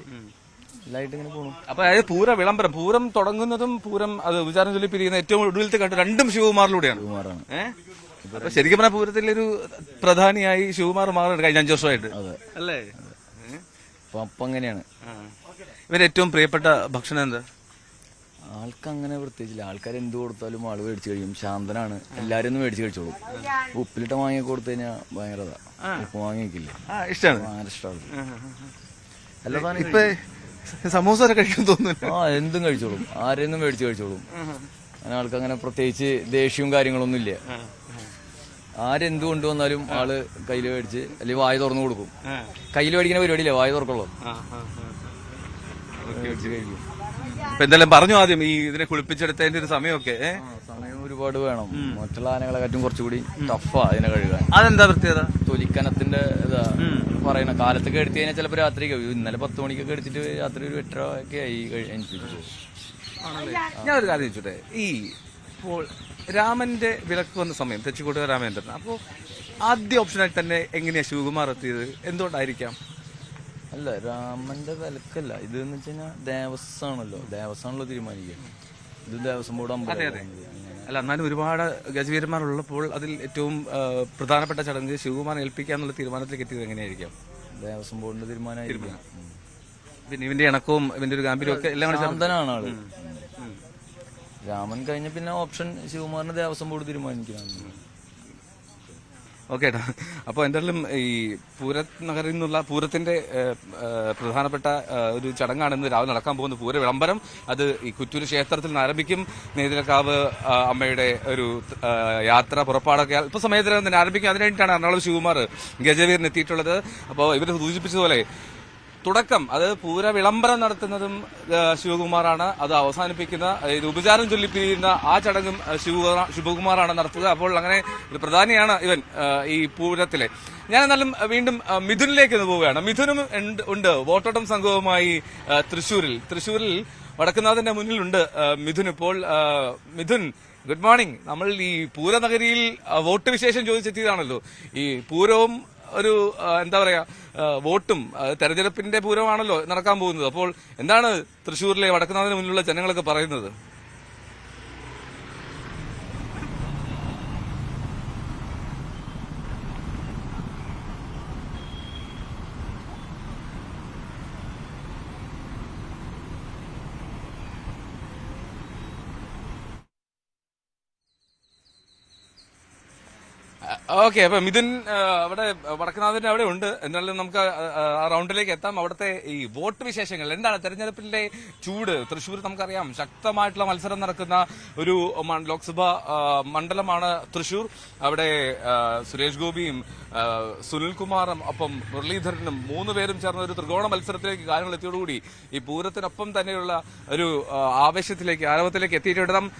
എല്ലായിട്ട് ഇങ്ങനെ പോണു. അപ്പൊ അതായത് വിളംബരം, പൂരം തുടങ്ങുന്നതും പൂരം അത് ഉപചാരം ചൊല്ലി പിരിയുന്ന ഏറ്റവും ഒടുവിലത്തെ കണ്ട് രണ്ടും ശിവകുമാറിലൂടെയാണ്. അപ്പൊ ശരിക്കും പറഞ്ഞ പൂരത്തിലെ ഒരു പ്രധാനിയായി ശിവകുമാർ മാറുന്നുണ്ട് കഴിഞ്ഞ 5 വർഷമായിട്ട് അല്ലേ? അപ്പൊ അങ്ങനെയാണ്. ഇവന്റെ ഏറ്റവും പ്രിയപ്പെട്ട ഭക്ഷണം എന്താ? ആൾക്ക് അങ്ങനെ പ്രത്യേകിച്ചില്ല. ആൾക്കാർ എന്ത് കൊടുത്താലും ആള് മേടിച്ചു കഴിയും. ശാന്തനാണ്, എല്ലാരും ഒന്ന് മേടിച്ചു കഴിച്ചോളും. ഉപ്പിലിട്ട മാങ്ങ കൊടുത്തു കഴിഞ്ഞാൽ ഭയങ്കര ഉപ്പ് മാങ്ങിക്കില്ലേ, ഇഷ്ടമാണ്, ഭയങ്കര ഇഷ്ടമാണ്. ഇപ്പൊ സമൂസ കഴിക്കാൻ തോന്നുന്നു. എന്തും കഴിച്ചോളും, ആരെയൊന്നും മേടിച്ചു കഴിച്ചോളും. അങ്ങനെ ആൾക്ക് അങ്ങനെ പ്രത്യേകിച്ച് ദേഷ്യവും കാര്യങ്ങളൊന്നും ഇല്ല. ആരെന്ത് കൊണ്ടുവന്നാലും ആള് കയ്യില് മേടിച്ച് അല്ലെങ്കിൽ വായ തുറന്നു കൊടുക്കും. കയ്യിൽ മേടിക്കുന്ന പരിപാടിയില്ലേ, വായ തുറക്കുള്ളൂ. ഇപ്പൊ എന്തെല്ലാം പറഞ്ഞു ആദ്യം ഈ ഇതിനെ കുളിപ്പിച്ചെടുത്തതിന്റെ ഒരു സമയമൊക്കെ? സമയം ഒരുപാട് വേണം. മറ്റുള്ള ആനകളെക്കാട്ടും കുറച്ചുകൂടി ടഫാ അതിനെ കഴുകാൻ. അതെന്താ പ്രത്യേകത? തൊലിക്കനത്തിന്റെ ഇതാ പറയണ. കാലത്തൊക്കെ എടുത്തു കഴിഞ്ഞാൽ ചിലപ്പോൾ രാത്രി ഇന്നലെ 10 മണിക്കൊക്കെ എടുത്തിട്ട് രാത്രി ഒരു 8:30 ഒക്കെ ആയി എനിപ്പിച്ചു. ഞാനൊരു കാര്യം ചോദിച്ചോട്ടെ, ഈ ഇപ്പോൾ രാമന്റെ വിലക്ക് വന്ന സമയം തെച്ചിക്കോട്ടുകാർ രാമേന്ദ്രൻ, അപ്പോ ആദ്യ ഓപ്ഷനായി തന്നെ എങ്ങനെയാ ശിവകുമാർ എത്തിയത്? എന്തുകൊണ്ടായിരിക്കാം? അല്ല, രാമന്റെ വിലക്കല്ല ഇത് എന്ന് വെച്ച് കഴിഞ്ഞാൽ ദേവസ്വമാണല്ലോ, ദേവസ്വമാണല്ലോ തീരുമാനിക്കുക. ഇത് ദേവസ്വം ബോർഡ് അല്ല, എന്നാലും ഒരുപാട് ഗജവീരന്മാരുള്ളപ്പോൾ അതിൽ ഏറ്റവും പ്രധാനപ്പെട്ട ചടങ്ങ് ശിവകുമാർ ഏൽപ്പിക്കാന്നുള്ള തീരുമാനത്തിലേക്ക് എത്തിയത് എങ്ങനെയായിരിക്കാം? ദേവസ്വം ബോർഡിന്റെ തീരുമാനമായിരിക്കും. പിന്നെ ഇവന്റെ ഇണക്കവും ഇവന്റെ ഒരു ഗാംഭീര്യവും ഒക്കെ എല്ലാം ശാന്തനാണ് ആള്. രാമൻ കഴിഞ്ഞ പിന്നെ ഓപ്ഷൻ ശിവകുമാറിന് ദേവസ്വം ബോർഡ് തീരുമാനിക്കണം. ഓക്കെ, അപ്പോൾ എന്തായാലും ഈ പൂരനഗറിൽ നിന്നുള്ള പൂരത്തിന്റെ പ്രധാനപ്പെട്ട ഒരു ചടങ്ങാണ് രാവിലെ നടക്കാൻ പോകുന്ന പൂര വിളംബരം. അത് ഈ കുറ്റൂർ ക്ഷേത്രത്തിൽ നിന്ന് ആരംഭിക്കും. നെയ്തലക്കാവ് അമ്മയുടെ ഒരു യാത്ര പുറപ്പാടൊക്കെ അല്പ സമയത്തിനകം തന്നെ ആരംഭിക്കും. അതിനായിട്ടാണ് എറണാകുളം ശിവകുമാർ ഗജവീരൻ എത്തിയിട്ടുള്ളത്. അപ്പോൾ ഇവർ സൂചിപ്പിച്ചതുപോലെ തുടക്കം, അത് പൂര വിളംബരം നടത്തുന്നതും ശിവകുമാറാണ്, അത് അവസാനിപ്പിക്കുന്ന ഇത് ഉപചാരം ചൊല്ലിപ്പിരിയുന്ന ആ ചടങ്ങും ശിവകുമാറാണ് നടത്തുക. അപ്പോൾ അങ്ങനെ ഒരു പ്രധാനിയാണ് ഇവൻ ഈ പൂരത്തിലെ. ഞാൻ എന്നാലും വീണ്ടും മിഥുനിലേക്ക് ഒന്ന് പോവുകയാണ്. മിഥുനും ഉണ്ട് വോട്ടോട്ടം സംഘവുമായി തൃശ്ശൂരിൽ വടക്കുന്നാഥന്റെ മുന്നിലുണ്ട് മിഥുൻ. ഇപ്പോൾ മിഥുൻ, ഗുഡ് മോർണിംഗ്. നമ്മൾ ഈ പൂരനഗരിയിൽ വോട്ട് വിശേഷം ചോദിച്ചെത്തിയതാണല്ലോ. ഈ പൂരവും ഒരു എന്താ പറയാ വോട്ടും തെരഞ്ഞെടുപ്പിന്റെ പൂരമാണല്ലോ നടക്കാൻ പോകുന്നത്. അപ്പോൾ എന്താണ് തൃശ്ശൂരിലെ വടക്കുന്നാഥന് മുന്നിലുള്ള ജനങ്ങളൊക്കെ പറയുന്നത്? ഓക്കെ, അപ്പൊ മിഥുൻ അവിടെ വടക്കുന്നാഥന്റെ അവിടെ ഉണ്ട്. എന്നാലും നമുക്ക് ആ റൗണ്ടിലേക്ക് എത്താം. അവിടുത്തെ ഈ വോട്ട് വിശേഷങ്ങൾ എന്താണ്? തെരഞ്ഞെടുപ്പിന്റെ ചൂട് തൃശ്ശൂർ നമുക്കറിയാം, ശക്തമായിട്ടുള്ള മത്സരം നടക്കുന്ന ഒരു ലോക്സഭാ മണ്ഡലമാണ് തൃശ്ശൂർ. അവിടെ സുരേഷ് ഗോപിയും സുനിൽകുമാറും ഒപ്പം മുരളീധരനും 3 പേരും ചേർന്ന ഒരു ത്രികോണ മത്സരത്തിലേക്ക് കാര്യങ്ങൾ എത്തിയോടുകൂടി ഈ പൂരത്തിനൊപ്പം തന്നെയുള്ള ഒരു ആവേശത്തിലേക്ക്, ആരവത്തിലേക്ക് എത്തിയിട്ടുണ്ട്.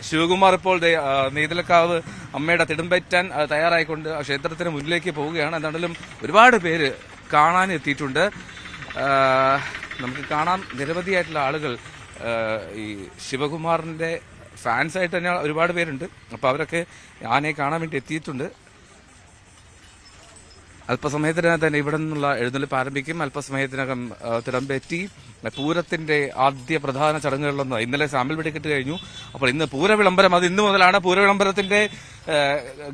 ശിവകുമാർ ഇപ്പോൾ നെയ്തലക്കാവ് അമ്മയുടെ തിടമ്പറ്റാൻ തയ്യാറായിക്കൊണ്ട് ക്ഷേത്രത്തിന് മുന്നിലേക്ക് പോവുകയാണ്. എന്താണെങ്കിലും ഒരുപാട് പേര് കാണാൻ എത്തിയിട്ടുണ്ട്. നമുക്ക് കാണാം നിരവധിയായിട്ടുള്ള ആളുകൾ ഈ ശിവകുമാറിന്റെ ഫാൻസായിട്ട് തന്നെ ഒരുപാട് പേരുണ്ട്. അപ്പോൾ അവരൊക്കെ ആനയെ കാണാൻ വേണ്ടി എത്തിയിട്ടുണ്ട്. അല്പസമയത്തിനകം തന്നെ ഇവിടെ നിന്നുള്ള എഴുന്നള്ളിപ്പ് ആരംഭിക്കും. അല്പസമയത്തിനകം തിടമ്പേറ്റി പൂരത്തിന്റെ ആദ്യ പ്രധാന ചടങ്ങുകളിലൊന്ന് ഇന്നലെ സാമ്പിൾ വെടിക്കെട്ട് കഴിഞ്ഞു. അപ്പോൾ ഇന്ന് പൂരവിളംബരം, അത് ഇന്ന് മുതലാണ്. പൂരവിളംബരത്തിന്റെ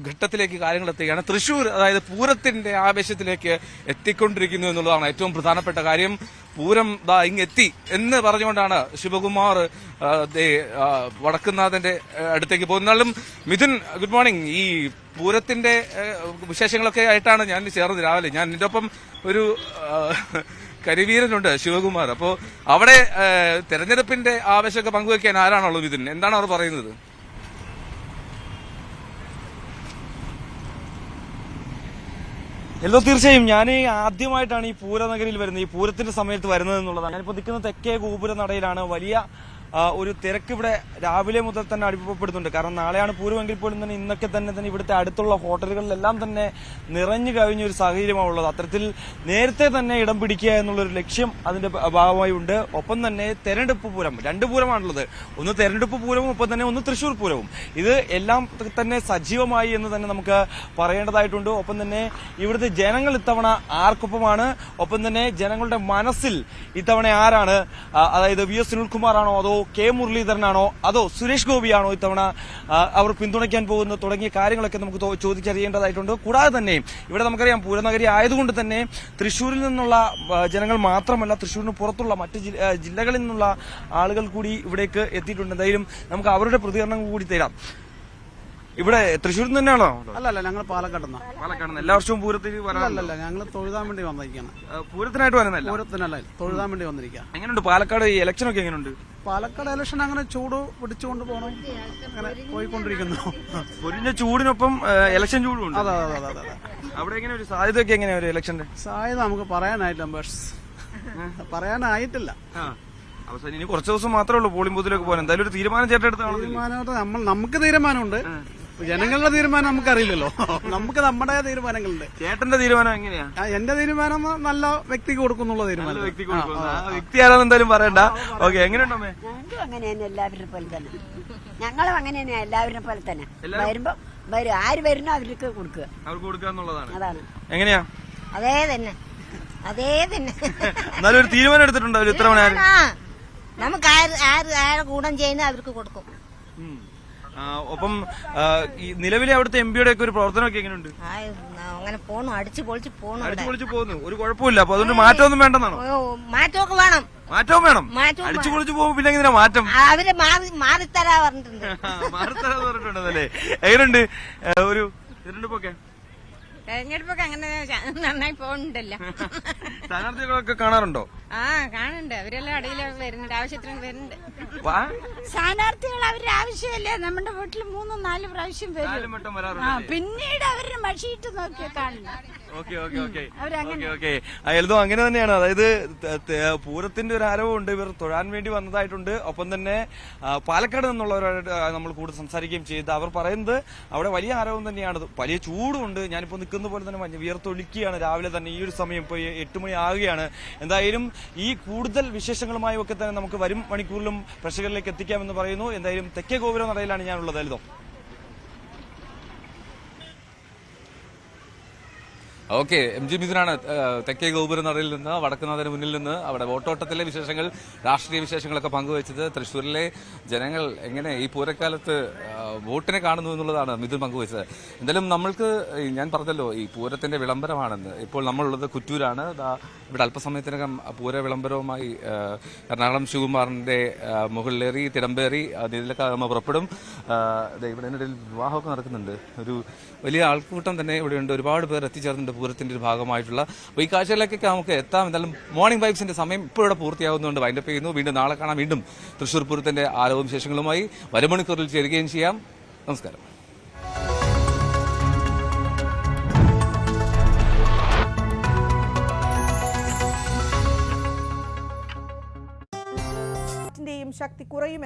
ഘട്ടത്തിലേക്ക് കാര്യങ്ങൾ എത്തുകയാണ്. തൃശ്ശൂർ അതായത് പൂരത്തിന്റെ ആവേശത്തിലേക്ക് എത്തിക്കൊണ്ടിരിക്കുന്നു എന്നുള്ളതാണ് ഏറ്റവും പ്രധാനപ്പെട്ട കാര്യം. പൂരം ഇങ്ങെത്തി എന്ന് പറഞ്ഞുകൊണ്ടാണ് ശിവകുമാർ വടക്കുന്നാഥന്റെ അടുത്തേക്ക് പോകുന്നാലും. Mithun, good morning. ഈ പൂരത്തിന്റെ വിശേഷങ്ങളൊക്കെ ആയിട്ടാണ് ഞാൻ ചേർന്നത് രാവിലെ. ഞാൻ എന്റെ ഒപ്പം ഒരു കരിവീരനുണ്ട്, ശിവകുമാർ. അപ്പോ അവിടെ തെരഞ്ഞെടുപ്പിന്റെ ആവേശമൊക്കെ പങ്കുവയ്ക്കാൻ ആരാണുള്ളത് മിഥുൻ? എന്താണ് അവർ പറയുന്നത്? തീർച്ചയായും ഞാൻ ആദ്യമായിട്ടാണ് ഈ പൂരനഗരിയിൽ വരുന്നത്, ഈ പൂരത്തിന്റെ സമയത്ത് വരുന്നത് എന്നുള്ളതാണ്. ഞാനിപ്പോൾ നിൽക്കുന്ന തെക്കേ ഗോപുര നടയിലാണ്. വലിയ ഒരു തിരക്ക് ഇവിടെ രാവിലെ മുതൽ തന്നെ അനുഭവപ്പെടുന്നുണ്ട്. കാരണം നാളെയാണ് പൂരമെങ്കിൽ പോലും തന്നെ ഇന്നൊക്കെ തന്നെ ഇവിടുത്തെ അടുത്തുള്ള ഹോട്ടലുകളിലെല്ലാം തന്നെ നിറഞ്ഞു കവിഞ്ഞ ഒരു സാഹചര്യമാണ് ഉള്ളത്. അത്തരത്തിൽ നേരത്തെ തന്നെ ഇടം പിടിക്കുക എന്നുള്ളൊരു ലക്ഷ്യം അതിന്റെ ഭാഗമായി ഉണ്ട്. ഒപ്പം തന്നെ തെരഞ്ഞെടുപ്പ് പൂരം, 2 പൂരമാണുള്ളത്. ഒന്ന് തെരഞ്ഞെടുപ്പ് പൂരവും ഒപ്പം തന്നെ ഒന്ന് തൃശ്ശൂർ പൂരവും. ഇത് എല്ലാം തന്നെ സജീവമായി എന്ന് തന്നെ നമുക്ക് പറയേണ്ടതായിട്ടുണ്ട്. ഒപ്പം തന്നെ ഇവിടുത്തെ ജനങ്ങൾ ഇത്തവണ ആർക്കൊപ്പമാണ്, ഒപ്പം തന്നെ ജനങ്ങളുടെ മനസ്സിൽ ഇത്തവണ ആരാണ്? അതായത് വി എസ് സുനിൽകുമാറാണോ, അതോ കെ മുരളീധരനാണോ, അതോ സുരേഷ് ഗോപിയാണോ ഇത്തവണ അവർ പിന്തുണയ്ക്കാൻ പോകുന്നത് തുടങ്ങിയ കാര്യങ്ങളൊക്കെ നമുക്ക് ചോദിച്ചറിയേണ്ടതായിട്ടുണ്ട്. കൂടാതെ തന്നെ ഇവിടെ നമുക്കറിയാം പൂരനഗരി ആയതുകൊണ്ട് തന്നെ തൃശ്ശൂരിൽ നിന്നുള്ള ജനങ്ങൾ മാത്രമല്ല, തൃശ്ശൂരിന് പുറത്തുള്ള മറ്റ് ജില്ലകളിൽ നിന്നുള്ള ആളുകൾ കൂടി ഇവിടേക്ക് എത്തിയിട്ടുണ്ട്. എന്തായാലും നമുക്ക് അവരുടെ പ്രതികരണം കൂടി തരാം. ഇവിടെ തൃശ്ശൂരിൽ തന്നെയാണോ? അല്ലല്ല, ഞങ്ങൾ പാലക്കാട്. എല്ലാ വർഷവും പൂരത്തിന് വരാനല്ല, ഞങ്ങൾ തൊഴുതാൻ വേണ്ടി വന്നിരിക്കുകയാണ്. പൂരത്തിനായിട്ട് വരുന്നല്ല, പൂരത്തിനല്ല, തൊഴുതാൻ വേണ്ടി വന്നിരിക്കുക. എങ്ങനെയുണ്ട് പാലക്കാട് ഈ ഇലക്ഷനൊക്കെ? എങ്ങനെയുണ്ട് പാലക്കാട് ഇലക്ഷൻ? അങ്ങനെ ചൂട് പിടിച്ചുകൊണ്ട് പോകണം, അങ്ങനെ പോയിക്കൊണ്ടിരിക്കുന്നു. പൊരിഞ്ഞ ചൂടിനൊപ്പം ഇലക്ഷൻ ചൂടും ഉണ്ട്. അതെ അതെ അതെ അതെ. അവിടെ എങ്ങനെ ഒരു സാധ്യതയൊക്കെ എങ്ങനെയാ ഒരു ഇലക്ഷന്റെ സാധ്യത? നമുക്ക് പറയാനായിട്ടില്ല, പറയാനായിട്ടില്ല. അവസാനം ഇനി കുറച്ച് ദിവസം മാത്രമേ ഉള്ളൂ പോളിംഗ് ബൂത്തിലേക്ക് പോകാൻ. എന്തായാലും ഒരു തീരുമാനം ചേട്ടെടുത്താണ്. നമുക്ക് തീരുമാനമുണ്ട്, ജനങ്ങളുടെ തീരുമാനം നമുക്കറിയില്ലല്ലോ. നമുക്ക് നമ്മുടെ തീരുമാനങ്ങളുണ്ട്. ചേട്ടന്റെ തീരുമാനം എങ്ങനെയാ? എന്റെ തീരുമാനം നല്ല വ്യക്തിക്ക് കൊടുക്കുന്നുള്ള തീരുമാനം. വ്യക്തി ആരാന്ന് എന്തായാലും പറയണ്ട. ഓക്കെ, എങ്ങനെയുണ്ടമ്മേ? ഞങ്ങളും അങ്ങനെ തന്നെ, എല്ലാവരുടെ പോലെ തന്നെ. ഞങ്ങളും അങ്ങനെ തന്നെ, എല്ലാവരുടെ പോലെ തന്നെ. വരുമ്പോ ആര് വരുന്നോ അവർക്ക് കൊടുക്കുക, അവർക്ക് കൊടുക്കുക എന്നുള്ളതാണ്. അതാണ്. എങ്ങനെയാ? അതേ തന്നെ, അതേ തന്നെ. എന്നാലും ഒരു തീരുമാനം എടുത്തിട്ടുണ്ടോ ഇത്ര മണി? നമുക്ക് ആര് ഗുണം ചെയ്യുന്ന അവർക്ക് കൊടുക്കും. ഒപ്പം ഈ നിലവിലെ അവിടുത്തെ എംപിയുടെ ഒക്കെ ഒരു പ്രവർത്തനമൊക്കെ എങ്ങനെയുണ്ട്? അങ്ങനെ പോണു, അടിച്ചു പൊളിച്ച് പോകുന്നു. ഒരു കുഴപ്പമില്ല. അപ്പൊ അതുകൊണ്ട് മാറ്റമൊന്നും വേണ്ടെന്നാണോ? മാറ്റമൊക്കെ വേണം. മാറ്റവും വേണം. അടിച്ചു പൊളിച്ച് പോകുമ്പോ പിന്നെ എങ്ങനെയാ മാറ്റം? അവര് മാറിത്തരാ പറഞ്ഞിട്ടുണ്ട്. മാറിത്തരാന്ന് പറഞ്ഞിട്ടുണ്ടല്ലേ? എങ്ങനെയുണ്ട് ഒരു തിരഞ്ഞെടുപ്പൊക്കെ? തെരഞ്ഞെടുപ്പൊക്കെ അങ്ങനെ നന്നായി പോകുന്നുണ്ടല്ലോ. സ്ഥാനാർത്ഥികളൊക്കെ കാണാറുണ്ടോ? ആ കാണുന്നുണ്ട്. അവരെല്ലാം അടിയിലൊക്കെ വരുന്നുണ്ട്, ആവശ്യത്തിന് വരുന്നുണ്ട്. സ്ഥാനാർത്ഥികൾ അവരുടെ ആവശ്യമല്ലേ, നമ്മുടെ വീട്ടിൽ 3-4 പ്രാവശ്യം വരും. പിന്നീട് അവര് മഷിയിട്ട് നോക്കിയാൽ കാണുന്നു. എൽദോ അങ്ങനെ തന്നെയാണ്. അതായത് പൂരത്തിന്റെ ഒരു ആരവമുണ്ട്, ഇവർ തൊഴാൻ വേണ്ടി വന്നതായിട്ടുണ്ട്. ഒപ്പം തന്നെ പാലക്കാട് നിന്നുള്ളവരായിട്ട് നമ്മൾ കൂടുതൽ സംസാരിക്കുകയും ചെയ്ത് അവർ പറയുന്നത് അവിടെ വലിയ ആരവം തന്നെയാണ്, വലിയ ചൂടുമുണ്ട്. ഞാനിപ്പോൾ നിൽക്കുന്ന പോലെ തന്നെ വിയർത്തൊലിക്കുകയാണ് രാവിലെ തന്നെ. ഈ ഒരു സമയം ഇപ്പോൾ 8 മണി ആകുകയാണ്. എന്തായാലും ഈ കൂടുതൽ വിശേഷങ്ങളുമായി ഒക്കെ തന്നെ നമുക്ക് വരും മണിക്കൂറിലും പ്രേക്ഷകരിലേക്ക് എത്തിക്കാമെന്ന് പറയുന്നു. എന്തായാലും തെക്കേ ഗോപുര നടയിലാണ് ഞാനുള്ളത്. എൽദോ. ഓക്കെ, MG മിഥുനാണ് തെക്കേ ഗോപുര നടയിൽ നിന്ന്, വടക്കുനാഥന് മുന്നിൽ നിന്ന് അവിടെ വോട്ടോട്ടത്തിലെ വിശേഷങ്ങൾ, രാഷ്ട്രീയ വിശേഷങ്ങളൊക്കെ പങ്കുവച്ചത്. തൃശ്ശൂരിലെ ജനങ്ങൾ എങ്ങനെ ഈ പൂരക്കാലത്ത് വോട്ടിനെ കാണുന്നു എന്നുള്ളതാണ് മിഥുൻ പങ്കുവച്ചത്. എന്തായാലും നമ്മൾക്ക് ഞാൻ പറഞ്ഞല്ലോ ഈ പൂരത്തിന്റെ വിളംബരമാണെന്ന്. ഇപ്പോൾ നമ്മളുള്ളത് കുറ്റൂരാണ്. ഇവിടെ അല്പസമയത്തിനകം പൂര വിളംബരവുമായി എറണാകുളം ശിവകുമാറിന്റെ മുകളിലേറി തിടമ്പേറി ഇതിലൊക്കെ നമ്മൾ പുറപ്പെടും. ഇവിടെ ഇതിനിടയിൽ വിവാഹമൊക്കെ നടക്കുന്നുണ്ട്. ഒരു വലിയ ആൾക്കൂട്ടം തന്നെ ഇവിടെയുണ്ട്. ഒരുപാട് പേർ എത്തിച്ചേർന്നിട്ടുണ്ട് പൂരത്തിന്റെ ഒരു ഭാഗമായിട്ടുള്ള. അപ്പോൾ ഈ കാഴ്ചകളിലേക്കൊക്കെ നമുക്ക് എത്താം. എന്തായാലും മോർണിംഗ് വൈബ്സിന്റെ സമയം ഇപ്പോൾ ഇവിടെ പൂർത്തിയാവുന്നതുകൊണ്ട് വൈൻഡപ്പ് ചെയ്യുന്നു. വീണ്ടും നാളെ കാണാം. വീണ്ടും തൃശ്ശൂർ പൂരത്തിന്റെ ആരവവും വിശേഷങ്ങളുമായി വരുമണിക്കൂറിൽ ചേരുകയും ചെയ്യാം. നമസ്കാരം. ശക്തി കുറയും.